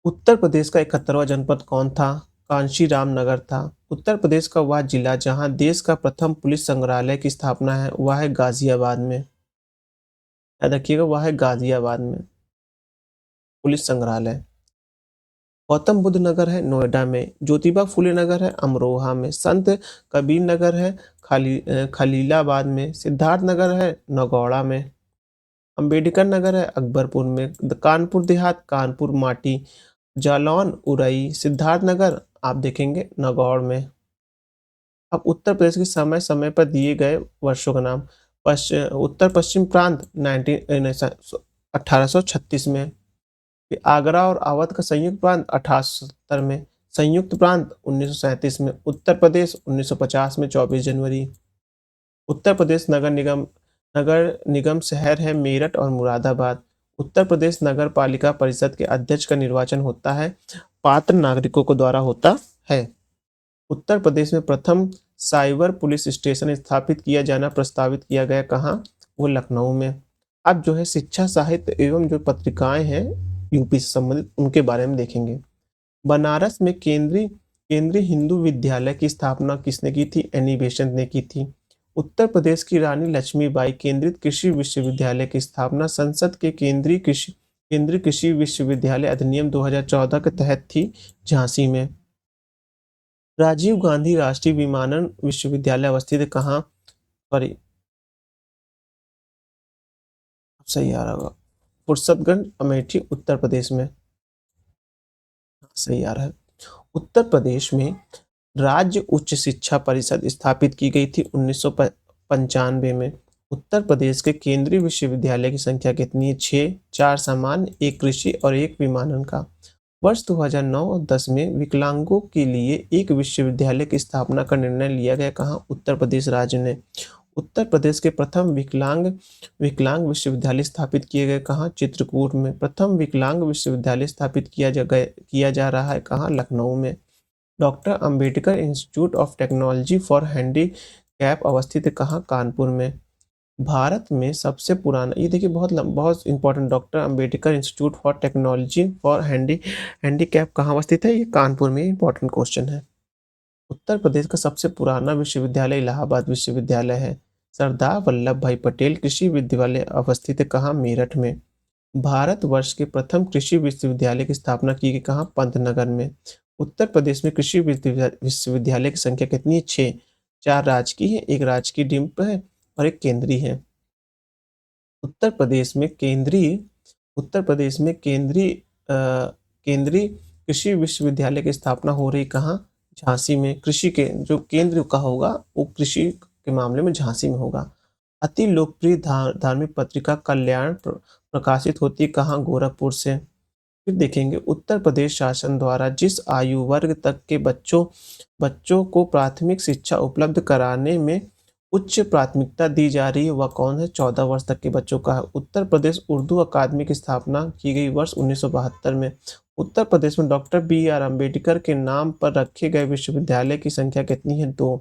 उत्तर प्रदेश का 71वां जनपद कौन था? कांशीराम नगर था। उत्तर प्रदेश का वह जिला जहां देश का प्रथम पुलिस संग्रहालय की स्थापना है वह है गाजियाबाद में। याद रखिएगा वह है गाजियाबाद में पुलिस संग्रहालय। गौतम बुद्ध नगर है नोएडा में। ज्योतिबा फुले नगर है अमरोहा में। संत कबीर नगर है खलीलाबाद में। सिद्धार्थ नगर है नगौड़ा में। अंबेडकर नगर है अकबरपुर में। कानपुर देहात कानपुर माटी। जालौन उरई। सिद्धार्थ नगर आप देखेंगे नगौर में। अब उत्तर प्रदेश के समय समय पर दिए गए वर्षों का नाम। उत्तर पश्चिम प्रांत 1836 में। आगरा और अवध का संयुक्त प्रांत 1870 में। संयुक्त प्रांत 1937 में। उत्तर प्रदेश 1950 में 24 जनवरी। उत्तर प्रदेश नगर निगम शहर है मेरठ और मुरादाबाद। उत्तर प्रदेश नगर पालिका परिषद के अध्यक्ष का निर्वाचन होता है पात्र नागरिकों को द्वारा होता है। उत्तर प्रदेश में प्रथम साइबर पुलिस स्टेशन स्थापित किया जाना प्रस्तावित किया गया कहाँ? वो लखनऊ में। अब जो है शिक्षा साहित्य एवं जो पत्रिकाएं हैं यूपी से संबंधित उनके बारे में देखेंगे। बनारस में केंद्रीय केंद्रीय हिंदू विद्यालय की स्थापना किसने की थी? एनी बेसेंट ने की थी। उत्तर प्रदेश की रानी लक्ष्मीबाई केंद्रीय कृषि विश्वविद्यालय की स्थापना संसद के केंद्रीय कृषि विश्वविद्यालय अधिनियम 2014 के तहत थी झांसी में। राजीव गांधी राष्ट्रीय विमानन विश्वविद्यालय अवस्थित है कहाँ? सॉरी सही आ रहा होगा फुर्सतगंज अमेठी उत्तर प्रदेश में। सही आ रहा है। उत्तर प्रदेश में राज्य उच्च शिक्षा परिषद स्थापित की गई थी 1995 में। उत्तर प्रदेश के केंद्रीय विश्वविद्यालय की संख्या कितनी है? 6। 4 सामान्य, 1 कृषि और 1 विमानन का। वर्ष 2009 और 10 में विकलांगों के लिए एक विश्वविद्यालय की स्थापना का निर्णय लिया गया कहाँ? उत्तर प्रदेश राज्य ने। उत्तर प्रदेश के प्रथम विकलांग विश्वविद्यालय स्थापित किए गए कहाँ? चित्रकूट में। प्रथम विकलांग विश्वविद्यालय स्थापित किया जा रहा है कहाँ? लखनऊ में। Doctor Ambedkar institute of technology for handicap अवस्थित है कहाँ? कानपुर में। भारत में सबसे पुराना ये देखिए बहुत important doctor Ambedkar institute for technology for handicap कहाँ अवस्थित है? ये कानपुर में इंपॉर्टेंट क्वेश्चन है। उत्तर प्रदेश का सबसे पुराना विश्वविद्यालय इलाहाबाद विश्वविद्यालय है। सरदार वल्लभ भाई पटेल कृषि विश्वविद्यालय अवस्थित है कहाँ? मेरठ में। भारत वर्ष के प्रथम कृषि विश्वविद्यालय की स्थापना की गई कहाँ? पंतनगर में। उत्तर प्रदेश में कृषि विश्वविद्यालय की संख्या कितनी है? 6। 4 राजकीय है, 1 राजकीय डीम्ड है और 1 केंद्रीय है। उत्तर प्रदेश में केंद्रीय कृषि विश्वविद्यालय की स्थापना हो रही कहाँ? झांसी में। कृषि के जो केंद्र का होगा वो कृषि के मामले में झांसी में होगा। अति लोकप्रिय धार्मिक पत्रिका कल्याण प्रकाशित होती है कहाँ? गोरखपुर से। फिर देखेंगे उत्तर प्रदेश शासन द्वारा जिस आयु वर्ग तक के बच्चों को प्राथमिक शिक्षा उपलब्ध कराने में उच्च प्राथमिकता दी जा रही है वह कौन है? 14 वर्ष तक के बच्चों का है। उत्तर प्रदेश उर्दू अकादमी की स्थापना की गई वर्ष 1972 में। उत्तर प्रदेश में डॉक्टर बी.आर. अम्बेडकर के नाम पर रखे गए विश्वविद्यालय की संख्या कितनी है? 2।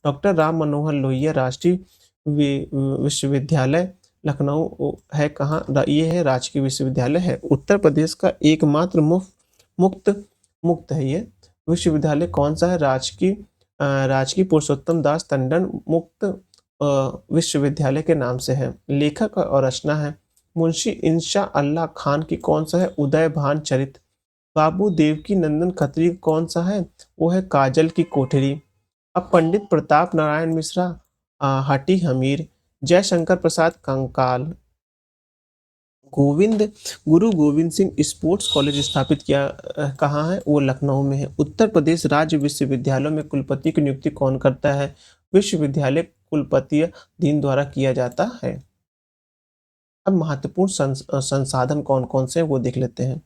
डॉक्टर राम मनोहर लोहिया राष्ट्रीय विश्वविद्यालय लखनऊ है कहाँ? ये है राजकीय विश्वविद्यालय है। उत्तर प्रदेश का एकमात्र मुक्त मुक्त है ये विश्वविद्यालय कौन सा है? राजकीय पुरुषोत्तम दास टंडन मुक्त विश्वविद्यालय के नाम से है। लेखक और रचना है मुंशी इंशा अल्लाह खान की कौन सा है? उदय भान चरित। बाबू देवकी नंदन खत्री कौन सा है? वो है काजल की कोठरी। अब पंडित प्रताप नारायण मिश्रा हाटी हमीर। जयशंकर प्रसाद कंकाल। गोविंद गुरु गोविंद सिंह स्पोर्ट्स कॉलेज स्थापित किया कहाँ है? वो लखनऊ में है। उत्तर प्रदेश राज्य विश्वविद्यालयों में कुलपति की नियुक्ति कौन करता है? विश्वविद्यालय कुलपति दिन द्वारा किया जाता है। अब महत्वपूर्ण संसाधन कौन कौन से हैं वो देख लेते हैं।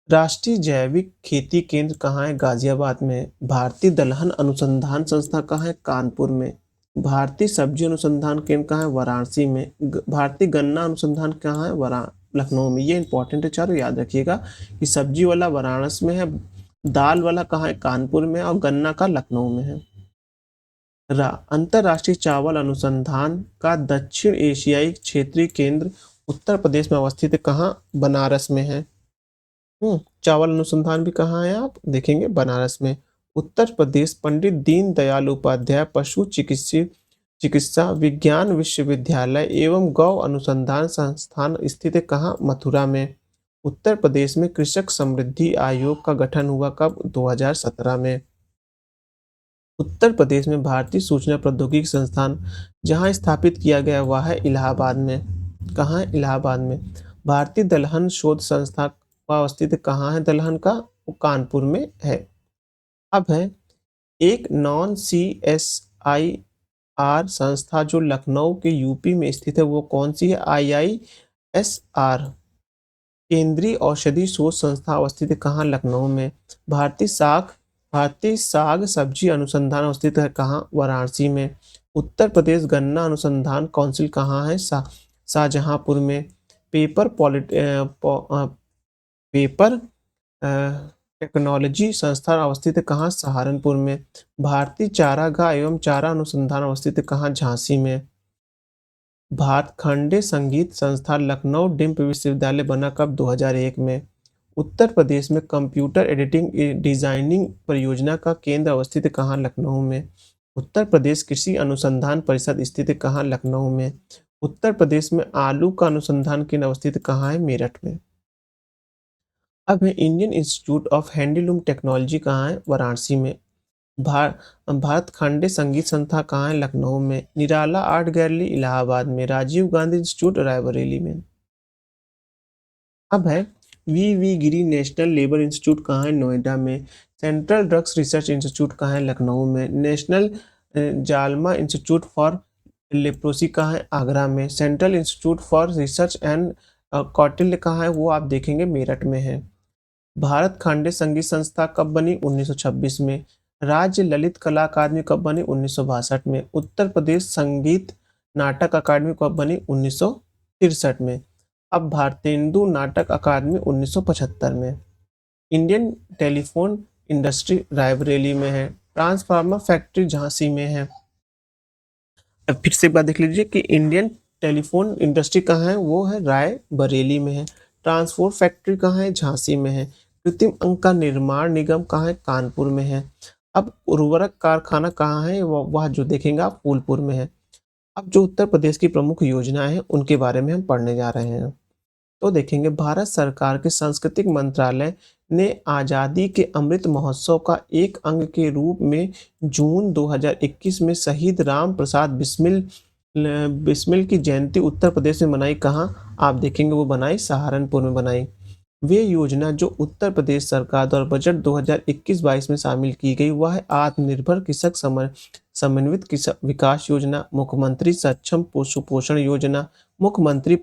राष्ट्रीय जैविक खेती केंद्र कहाँ है? गाजियाबाद में। भारतीय दलहन अनुसंधान संस्था कहाँ है? कानपुर में। भारतीय सब्जी अनुसंधान केंद्र कहाँ है? वाराणसी में। भारतीय गन्ना अनुसंधान कहाँ है? लखनऊ में। ये इंपॉर्टेंट है, चारों याद रखिएगा कि सब्जी वाला वाराणसी में है, दाल वाला कहाँ है? कानपुर में, और गन्ना का लखनऊ में है। अंतर्राष्ट्रीय चावल अनुसंधान का दक्षिण एशियाई क्षेत्रीय केंद्र उत्तर प्रदेश में अवस्थित है। कहाँ? बनारस में है। चावल अनुसंधान भी कहाँ है आप देखेंगे? बनारस में। उत्तर प्रदेश पंडित दीनदयाल उपाध्याय पशु चिकित्सा विज्ञान विश्वविद्यालय एवं गौ अनुसंधान संस्थान स्थित है कहाँ? मथुरा में। उत्तर प्रदेश में कृषक समृद्धि आयोग का गठन हुआ कब? 2017 में। उत्तर प्रदेश में भारतीय सूचना प्रौद्योगिकी संस्थान जहाँ स्थापित किया गया वह है इलाहाबाद में। कहाँ है? इलाहाबाद में। भारतीय दलहन शोध संस्था का स्थित कहाँ है? दलहन का? वो कानपुर में है। अब है एक नॉन CSIR संस्था जो लखनऊ के यूपी में स्थित है वो कौन सी है? IISR केंद्रीय औषधि शोध संस्था अवस्थित है कहाँ? लखनऊ में। भारतीय साग सब्जी अनुसंधान अवस्थित है कहाँ? वाराणसी में। उत्तर प्रदेश गन्ना अनुसंधान काउंसिल कहाँ है? शाहजहांपुर में। पेपर पॉलिट अ, पॉ- अ, पेपर टेक्नोलॉजी संस्थान अवस्थित है कहाँ? सहारनपुर में। भारतीय चारागाह एवं चारा अनुसंधान अवस्थित है कहाँ? झांसी में। भातखंडे संगीत संस्थान लखनऊ डिम्ड विश्वविद्यालय बना कब? 2001 में। उत्तर प्रदेश में कंप्यूटर एडिटिंग डिजाइनिंग परियोजना का केंद्र अवस्थित है कहाँ? लखनऊ में। उत्तर प्रदेश कृषि अनुसंधान परिषद स्थित है कहाँ? लखनऊ में। उत्तर प्रदेश में आलू का अनुसंधान केंद्र अवस्थित कहाँ है? मेरठ में। अब है Indian institute of handloom technology कहाँ है? वाराणसी में। भारत खांडे संगीत संस्था कहाँ है? लखनऊ में। निराला आर्ट गैलरी इलाहाबाद में। राजीव गांधी इंस्टीट्यूट रायबरेली में। अब है V Giri national labour institute कहाँ है? नोएडा में। सेंट्रल ड्रग्स रिसर्च इंस्टीट्यूट कहाँ है? लखनऊ में। नेशनल जालमा इंस्टीट्यूट फॉर लेप्रोसी कहाँ है? आगरा में। Central institute for research and Kautilya कहाँ है? वो आप देखेंगे मेरठ में है। भारत खांडे संगीत संस्था कब बनी? 1926 में। राज्य ललित कला अकादमी कब बनी? 1962 में। उत्तर प्रदेश संगीत नाटक अकादमी कब बनी? 1963 में। अब भारतेंदु नाटक अकादमी 1975 में। इंडियन टेलीफोन इंडस्ट्री रायबरेली में है। ट्रांसफार्मर फैक्ट्री झांसी में है। अब फिर से एक बार देख लीजिए कि इंडियन टेलीफोन इंडस्ट्री कहाँ है? वो है रायबरेली में है। ट्रांसपोर्ट फैक्ट्री कहाँ है? झांसी में है। कृत्रिम अंग का निर्माण निगम कहाँ है? कानपुर में है। अब उर्वरक कारखाना कहाँ है? वह जो देखेंगे आप फूलपुर में है। अब जो उत्तर प्रदेश की प्रमुख योजनाएं हैं उनके बारे में हम पढ़ने जा रहे हैं। तो देखेंगे भारत सरकार के सांस्कृतिक मंत्रालय ने आज़ादी के अमृत महोत्सव का एक अंग के रूप में जून 2021 में शहीद राम प्रसाद बिस्मिल की जयंती उत्तर प्रदेश में मनाई। कहाँ? आप देखेंगे वो बनाई सहारनपुर में बनाई। वे योजना जो उत्तर प्रदेश सरकार द्वारा बजट 2021-22 में शामिल की गई वह है आत्मनिर्भर कृषक समन्वित विकास योजना, मुख्यमंत्री सक्षम सुपोषण योजना, मुख्यमंत्री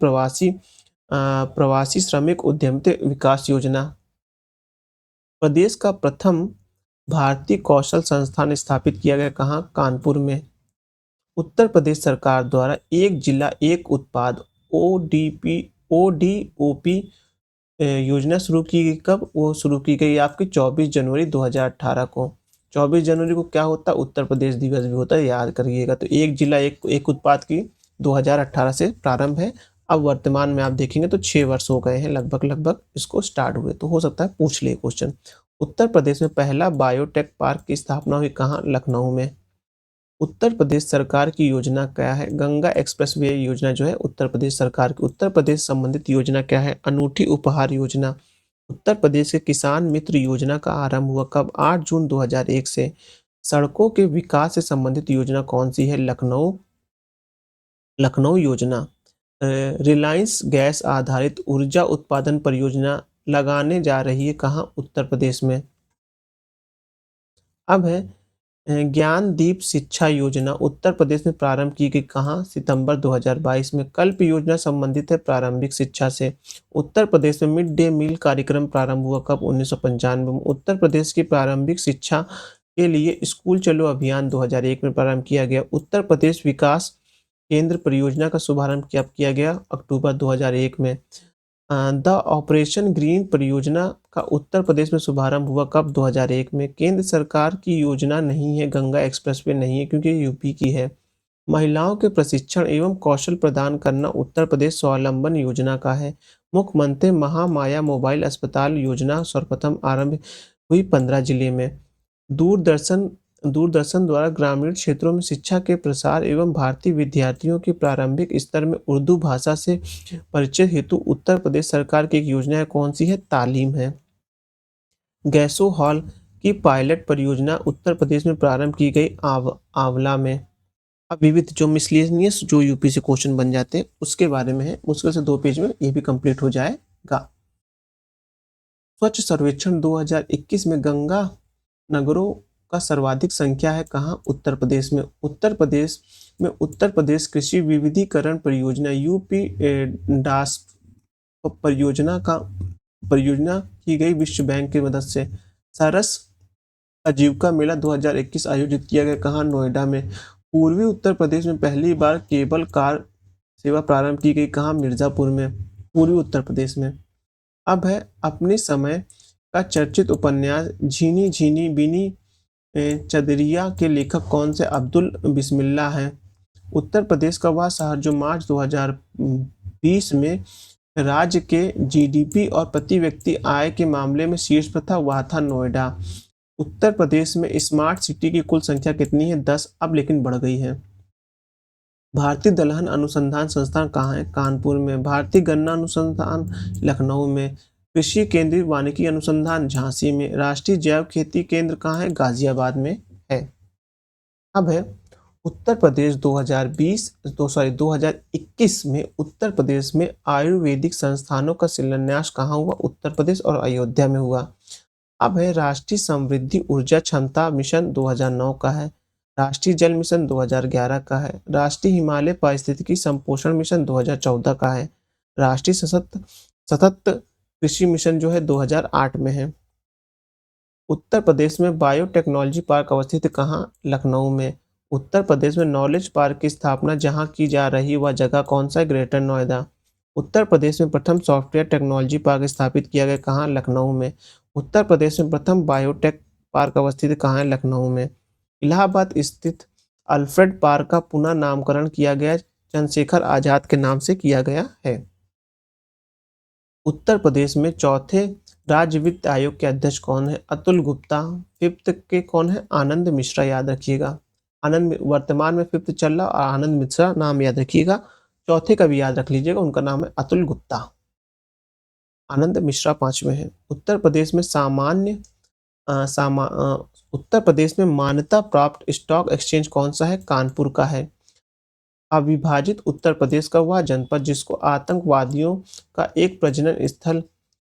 प्रवासी श्रमिक उद्यमिता विकास योजना। प्रदेश का प्रथम भारतीय कौशल संस्थान स्थापित किया गया कहाँ? कानपुर में। उत्तर प्रदेश सरकार द्वारा एक जिला एक उत्पाद ODOP योजना शुरू की गई कब? वो शुरू की गई आपकी 24 जनवरी 2018 को। 24 जनवरी को क्या होता है? उत्तर प्रदेश दिवस भी होता है, याद करिएगा। तो एक जिला एक उत्पाद की 2018 से प्रारंभ है। अब वर्तमान में आप देखेंगे तो 6 वर्ष हो गए हैं लगभग इसको स्टार्ट हुए। तो हो सकता है पूछ ले क्वेश्चन। उत्तर प्रदेश में पहला बायोटेक पार्क की स्थापना हुई कहाँ? लखनऊ में। उत्तर प्रदेश सरकार की योजना क्या है? गंगा एक्सप्रेसवे योजना जो है उत्तर प्रदेश सरकार की। उत्तर प्रदेश संबंधित योजना क्या है? अनूठी उपहार योजना। उत्तर प्रदेश के किसान मित्र योजना का आरंभ हुआ कब? 8 जून 2001 से। सड़कों के विकास से संबंधित योजना कौन सी है? लखनऊ योजना। रिलायंस गैस आधारित ऊर्जा उत्पादन परियोजना लगाने जा रही है कहाँ? उत्तर प्रदेश में। अब है ज्ञानदीप शिक्षा योजना उत्तर प्रदेश में प्रारंभ की गई कहाँ? सितंबर 2022 में। कल्प योजना संबंधित है प्रारंभिक शिक्षा से। उत्तर प्रदेश में मिड डे मील कार्यक्रम प्रारंभ हुआ कब? 1995 में। उत्तर प्रदेश की प्रारंभिक शिक्षा के लिए स्कूल चलो अभियान 2001 में प्रारंभ किया गया। उत्तर प्रदेश विकास केंद्र परियोजना का शुभारंभ किया गया अक्टूबर 2001 में। द ऑपरेशन ग्रीन परियोजना का उत्तर प्रदेश में शुभारंभ हुआ कब? 2001 में। केंद्र सरकार की योजना नहीं है, गंगा एक्सप्रेसवे नहीं है क्योंकि ये यूपी की है। महिलाओं के प्रशिक्षण एवं कौशल प्रदान करना उत्तर प्रदेश स्वावलंबन योजना का है। मुख्यमंत्री महामाया मोबाइल अस्पताल योजना सर्वप्रथम आरंभ हुई 15 जिले में। दूरदर्शन दूरदर्शन द्वारा ग्रामीण क्षेत्रों में शिक्षा के प्रसार एवं भारतीय विद्यार्थियों के प्रारंभिक स्तर में उर्दू भाषा से परिचय हेतु उत्तर प्रदेश सरकार की एक योजना है, कौन सी है? तालीम है। गैसो हॉल की पायलट परियोजना उत्तर प्रदेश में प्रारंभ की गई आंवला में। अब विविध जो मिसलेनियस जो यूपी से क्वेश्चन बन जाते हैं उसके बारे में है, मुश्किल से 2 पेज में ये भी कंप्लीट हो जाएगा। स्वच्छ सर्वेक्षण 2021 में गंगा नगरों का सर्वाधिक संख्या है कहाँ? उत्तर प्रदेश में। उत्तर प्रदेश कृषि विविधीकरण परियोजना यूपी डास परियोजना की गई विश्व बैंक की मदद से। सरस आजीविका मेला 2021 आयोजित किया गया कहाँ? नोएडा में। पूर्वी उत्तर प्रदेश में पहली बार केबल कार सेवा प्रारंभ की गई कहाँ? मिर्जापुर में, पूर्वी उत्तर प्रदेश में। अब है अपने समय का चर्चित उपन्यास झीनी झीनी बीनी चदरिया के लेखक कौन से? अब्दुल बिस्मिल्लाह हैं। उत्तर प्रदेश का वह शहर जो मार्च 2020 में राज्य के जीडीपी और प्रति व्यक्ति आय के मामले में शीर्ष पर था, वह था नोएडा। उत्तर प्रदेश में स्मार्ट सिटी की कुल संख्या कितनी है? 10, अब लेकिन बढ़ गई है। भारतीय दलहन अनुसंधान संस्थान कहाँ है? कानपुर में। भारतीय गन्ना अनुसंधान लखनऊ में। कृषि केंद्रीय वानिकी अनुसंधान झांसी में। राष्ट्रीय जैव खेती केंद्र कहाँ है? गाजियाबाद में है। अब है उत्तर प्रदेश 2021 में उत्तर प्रदेश में आयुर्वेदिक संस्थानों का शिलान्यास कहाँ हुआ? उत्तर प्रदेश और अयोध्या में हुआ। अब है राष्ट्रीय समृद्धि ऊर्जा क्षमता मिशन 2009 का है। राष्ट्रीय जल मिशन 2011 का है। राष्ट्रीय हिमालय पारिस्थितिकी संपोषण मिशन 2014 का है। राष्ट्रीय सतत कृषि मिशन जो है 2008 में है। उत्तर प्रदेश में बायोटेक्नोलॉजी पार्क अवस्थित कहाँ? लखनऊ में। उत्तर प्रदेश में नॉलेज पार्क की स्थापना जहाँ की जा रही वह जगह कौन सा है? ग्रेटर नोएडा। उत्तर प्रदेश में प्रथम सॉफ्टवेयर टेक्नोलॉजी पार्क स्थापित किया गया कहाँ? लखनऊ में। उत्तर प्रदेश में प्रथम बायोटेक पार्क अवस्थित कहाँ है? लखनऊ में। इलाहाबाद स्थित अल्फ्रेड पार्क का पुनः नामकरण किया गया, चंद्रशेखर आजाद के नाम से किया गया है। उत्तर प्रदेश में चौथे राज्य वित्त आयोग के अध्यक्ष कौन है? अतुल गुप्ता। फिफ्थ के कौन है? आनंद मिश्रा, याद रखिएगा। आनंद वर्तमान में फिफ्थ चल रहा और आनंद मिश्रा नाम याद रखिएगा। चौथे का भी याद रख लीजिएगा, उनका नाम है अतुल गुप्ता। आनंद मिश्रा 5वें हैं। उत्तर प्रदेश में उत्तर प्रदेश में मान्यता प्राप्त स्टॉक एक्सचेंज कौन सा है? कानपुर का है। अविभाजित उत्तर प्रदेश का वह जनपद जिसको आतंकवादियों का एक प्रजनन स्थल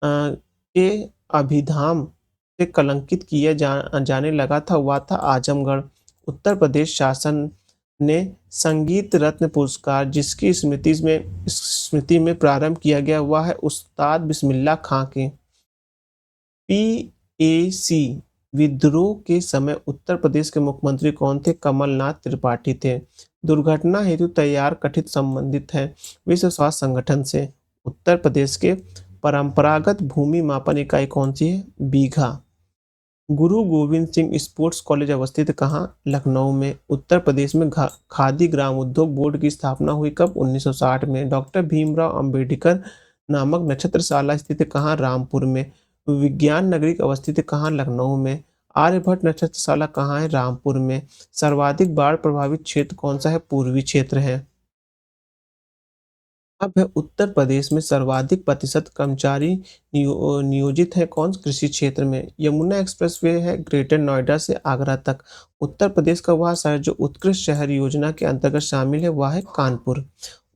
के अभिधाम से कलंकित किया जाने लगा था, वह था आजमगढ़। उत्तर प्रदेश शासन ने संगीत रत्न पुरस्कार जिसकी स्मृति में प्रारंभ किया गया वह है उस्ताद बिस्मिल्लाह खां के। पीएसी विद्रोह के समय उत्तर प्रदेश के मुख्यमंत्री कौन थे? कमलनाथ त्रिपाठी थे। दुर्घटना हेतु तैयार कथित संबंधित है विश्व स्वास्थ्य संगठन से। उत्तर प्रदेश के परंपरागत भूमि मापन इकाई कौन सी है? बीघा। गुरु गोविंद सिंह स्पोर्ट्स कॉलेज अवस्थित कहाँ? लखनऊ में। उत्तर प्रदेश में खादी ग्राम उद्योग बोर्ड की स्थापना हुई कब? 1960 में। डॉक्टर भीमराव अंबेडकर नामक नक्षत्रशाला स्थित कहाँ? रामपुर में। विज्ञान नगरी अवस्थित कहाँ? लखनऊ में। आर्यभट्ट नक्षत्रशाला कहाँ है? रामपुर में। सर्वाधिक बाढ़ प्रभावित क्षेत्र कौन सा है? पूर्वी क्षेत्र है। अब है उत्तर प्रदेश में सर्वाधिक प्रतिशत कर्मचारी नियोजित है कौन? कृषि क्षेत्र में। यमुना एक्सप्रेसवे है ग्रेटर नोएडा से आगरा तक। उत्तर प्रदेश का वह शहर जो उत्कृष्ट शहर योजना के अंतर्गत शामिल है वह है कानपुर।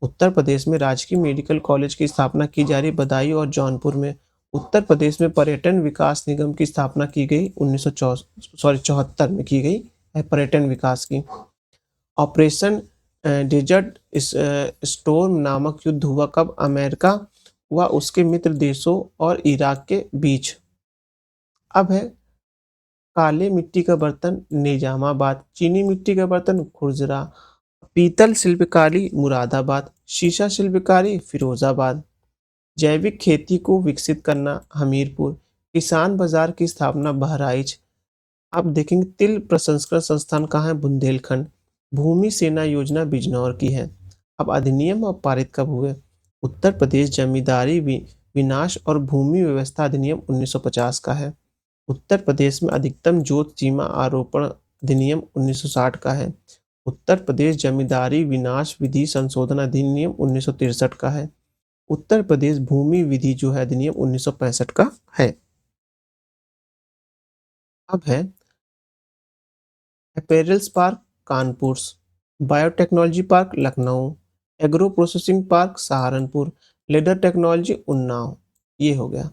उत्तर प्रदेश में राजकीय मेडिकल कॉलेज की स्थापना की जा रही बदायूं और जौनपुर में। उत्तर प्रदेश में पर्यटन विकास निगम की स्थापना की गई 1974 में की गई है पर्यटन विकास की। ऑपरेशन डेजर्ट स्टोर्म नामक युद्ध हुआ कब? अमेरिका व उसके मित्र देशों और इराक के बीच। अब है काले मिट्टी का बर्तन निजामाबाद, चीनी मिट्टी का बर्तन खुरजरा, पीतल शिल्पकारी मुरादाबाद, शीशा शिल्पकारी फिरोजाबाद। जैविक खेती को विकसित करना हमीरपुर, किसान बाजार की स्थापना बहराइच। आप देखेंगे तिल प्रसंस्करण संस्थान कहाँ है? बुंदेलखंड। भूमि सेना योजना बिजनौर की है। अब अधिनियम अब पारित कब हुए? उत्तर प्रदेश जमींदारी विनाश और भूमि व्यवस्था अधिनियम 1950 का है। उत्तर प्रदेश में अधिकतम जोत सीमा आरोपण अधिनियम 1960 का है। उत्तर प्रदेश जमींदारी विनाश विधि संशोधन अधिनियम 1963 का है। उत्तर प्रदेश भूमि विधि जो है अधिनियम 1965 का है। अब है apparels park Kanpur, biotechnology park Lucknow, agro processing park Saharanpur, leather technology Unnao. ये हो गया।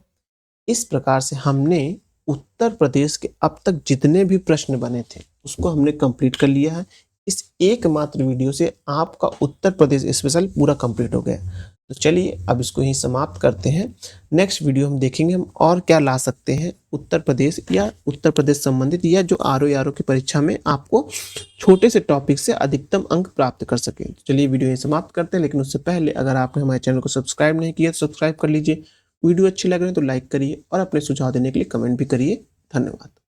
इस प्रकार से हमने उत्तर प्रदेश के अब तक जितने भी प्रश्न बने थे उसको हमने कंप्लीट कर लिया है। इस एकमात्र वीडियो से आपका उत्तर प्रदेश स्पेशल पूरा कंप्लीट हो गया। तो चलिए अब इसको ही समाप्त करते हैं। नेक्स्ट वीडियो हम देखेंगे हम और क्या ला सकते हैं उत्तर प्रदेश या उत्तर प्रदेश संबंधित, या जो आरओ की परीक्षा में आपको छोटे से टॉपिक से अधिकतम अंक प्राप्त कर सके। चलिए वीडियो यही समाप्त करते हैं, लेकिन उससे पहले अगर आपने हमारे चैनल को सब्सक्राइब नहीं किया तो सब्सक्राइब कर लीजिए। वीडियो अच्छी लग रही है तो लाइक करिए और अपने सुझाव देने के लिए कमेंट भी करिए। धन्यवाद।